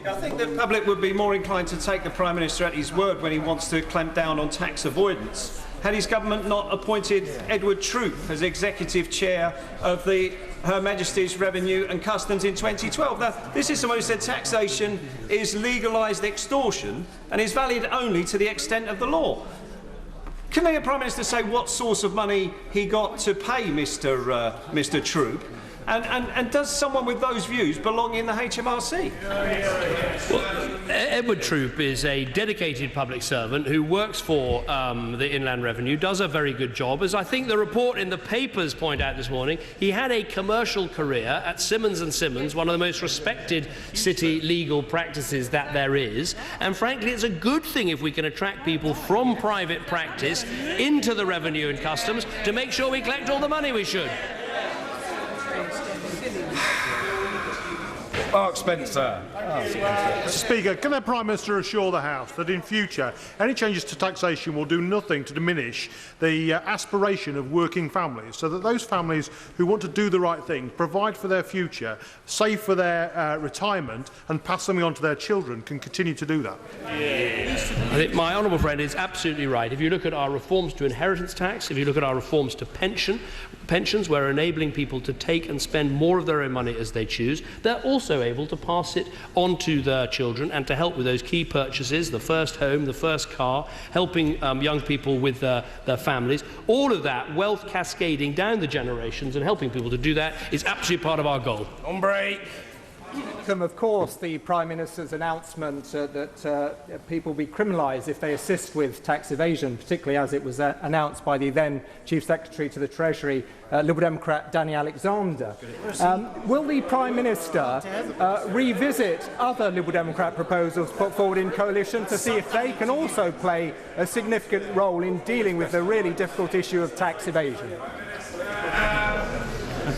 I think the public would be more inclined to take the Prime Minister at his word when he wants to clamp down on tax avoidance. Had his government not appointed Edward Troop as Executive Chair of Her Majesty's Revenue and Customs in 2012. Now, this is someone who said taxation is legalised extortion and is valid only to the extent of the law. Can the Prime Minister say what source of money he got to pay Mr. Troop? And does someone with those views belong in the HMRC? Well, Edward Troop is a dedicated public servant who works for the Inland Revenue, does a very good job. As I think the report in the papers point out this morning, he had a commercial career at Simmons & Simmons, one of the most respected city legal practices that there is. And frankly, it's a good thing if we can attract people from private practice into the Revenue and Customs to make sure we collect all the money we should. Mark Spencer. Mr. Speaker, can the Prime Minister assure the House that in future any changes to taxation will do nothing to diminish the aspiration of working families, so that those families who want to do the right thing, provide for their future, save for their retirement and pass something on to their children can continue to do that? I think my honourable friend is absolutely right. If you look at our reforms to inheritance tax, if you look at our reforms to pensions, we're enabling people to take and spend more of their own money as they choose. They're also able to pass it on to their children and to help with those key purchases, the first home, the first car, helping young people with their families. All of that, wealth cascading down the generations and helping people to do that is absolutely part of our goal. On break. Of course, the Prime Minister's announcement that people be criminalised if they assist with tax evasion, particularly as it was announced by the then Chief Secretary to the Treasury, Liberal Democrat Danny Alexander. Will the Prime Minister revisit other Liberal Democrat proposals put forward in coalition to see if they can also play a significant role in dealing with the really difficult issue of tax evasion?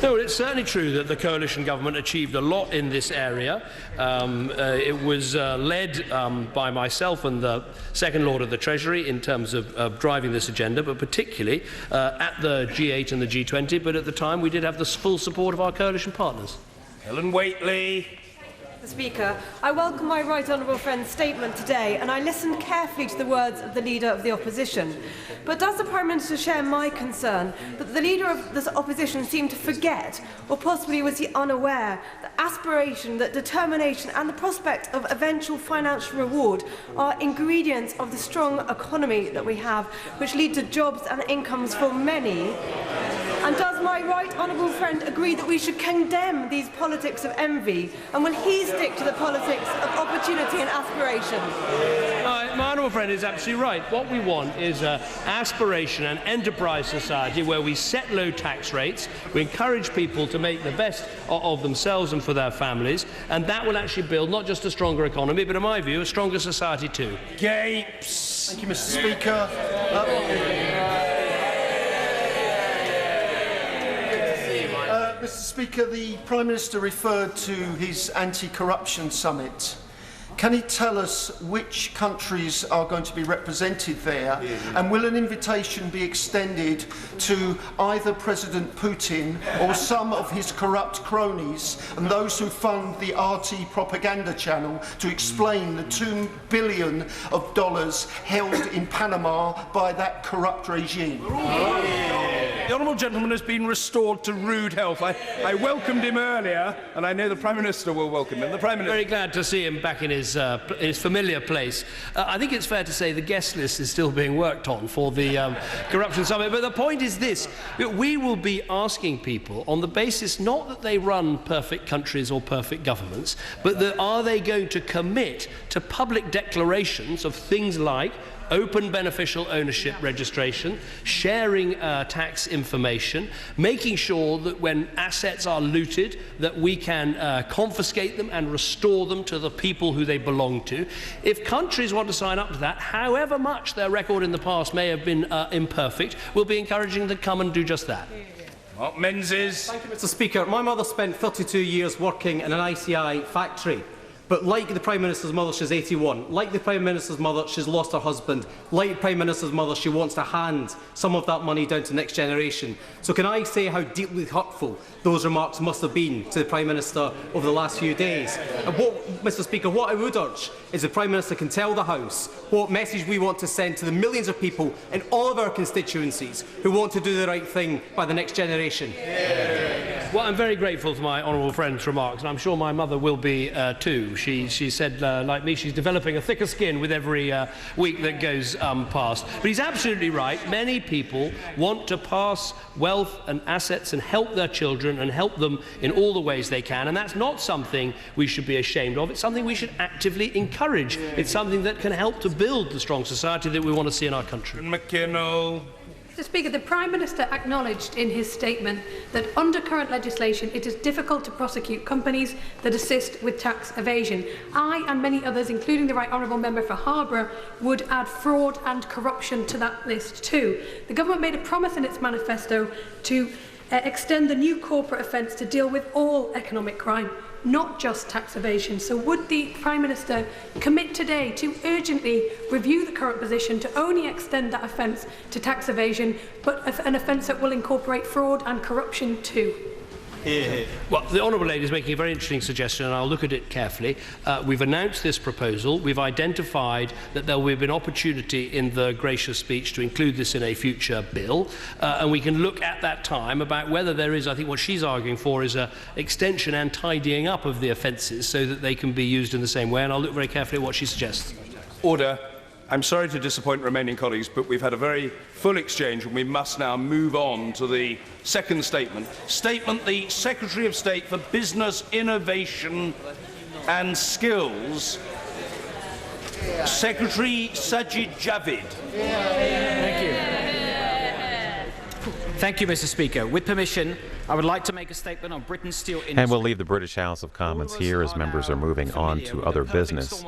No, it's certainly true that the coalition government achieved a lot in this area. It was led by myself and the Second Lord of the Treasury in terms of driving this agenda, but particularly at the G8 and the G20. But at the time, we did have the full support of our coalition partners. Helen Whately. Mr. Speaker, I welcome my right honourable friend's statement today, and I listened carefully to the words of the Leader of the Opposition. But does the Prime Minister share my concern that the Leader of the Opposition seemed to forget, or possibly was he unaware, that aspiration, that determination and the prospect of eventual financial reward are ingredients of the strong economy that we have, which lead to jobs and incomes for many? And does my right honourable friend agree that we should condemn these politics of envy? And will he stick to the politics of opportunity and aspiration? My honourable friend is absolutely right. What we want is an aspiration and enterprise society where we set low tax rates, we encourage people to make the best of themselves and for their families, and that will actually build not just a stronger economy, but in my view, a stronger society too. Gapes. Thank you, Mr. Speaker. Mr. Speaker, the Prime Minister referred to his anti-corruption summit. Can he tell us which countries are going to be represented there, and will an invitation be extended to either President Putin or some of his corrupt cronies and those who fund the RT propaganda channel to explain the $2 billion held in Panama by that corrupt regime? The honourable gentleman has been restored to rude health. I welcomed him earlier, and I know the Prime Minister will welcome him. The Prime Minister. Very glad to see him back in his familiar place. I think it's fair to say the guest list is still being worked on for the corruption summit. But the point is this: we will be asking people on the basis not that they run perfect countries or perfect governments, but that are they going to commit to public declarations of things like open beneficial ownership registration, sharing tax information, making sure that when assets are looted that we can confiscate them and restore them to the people who they belong to. If countries want to sign up to that, however much their record in the past may have been imperfect, we'll be encouraging them to come and do just that. Mark Menzies. Thank you, Mr. Speaker. My mother spent 32 years working in an ICI factory. But like the Prime Minister's mother, she's 81. Like the Prime Minister's mother, she's lost her husband. Like the Prime Minister's mother, she wants to hand some of that money down to the next generation. So can I say how deeply hurtful those remarks must have been to the Prime Minister over the last few days? And Mr. Speaker, what I would urge is the Prime Minister can tell the House what message we want to send to the millions of people in all of our constituencies who want to do the right thing by the next generation. Well, I'm very grateful for my honourable friend's remarks, and I'm sure my mother will be too. She said, like me, she's developing a thicker skin with every week that goes past. But he's absolutely right. Many people want to pass wealth and assets and help their children and help them in all the ways they can, and that's not something we should be ashamed of. It's something we should actively encourage. It's something that can help to build the strong society that we want to see in our country. McKinnell. Mr. Speaker, the Prime Minister acknowledged in his statement that under current legislation it is difficult to prosecute companies that assist with tax evasion. I and many others, including the Right Honourable Member for Harborough, would add fraud and corruption to that list too. The Government made a promise in its manifesto to extend the new corporate offence to deal with all economic crime, not just tax evasion. So would the Prime Minister commit today to urgently review the current position to only extend that offence to tax evasion, but an offence that will incorporate fraud and corruption too? Well, the Honourable Lady is making a very interesting suggestion, and I'll look at it carefully. We've announced this proposal. We've identified that there will be an opportunity in the gracious speech to include this in a future bill, and we can look at that time about whether there is, I think what she's arguing for is an extension and tidying up of the offences so that they can be used in the same way, and I'll look very carefully at what she suggests. Order. I'm sorry to disappoint remaining colleagues, but we've had a very full exchange and we must now move on to the second statement. Statement, the Secretary of State for Business, Innovation and Skills, Secretary Sajid Javid. Thank you. Thank you, Mr. Speaker. With permission, I would like to make a statement on Britain's steel industry. And we'll leave the British House of Commons here as members are moving on to other business.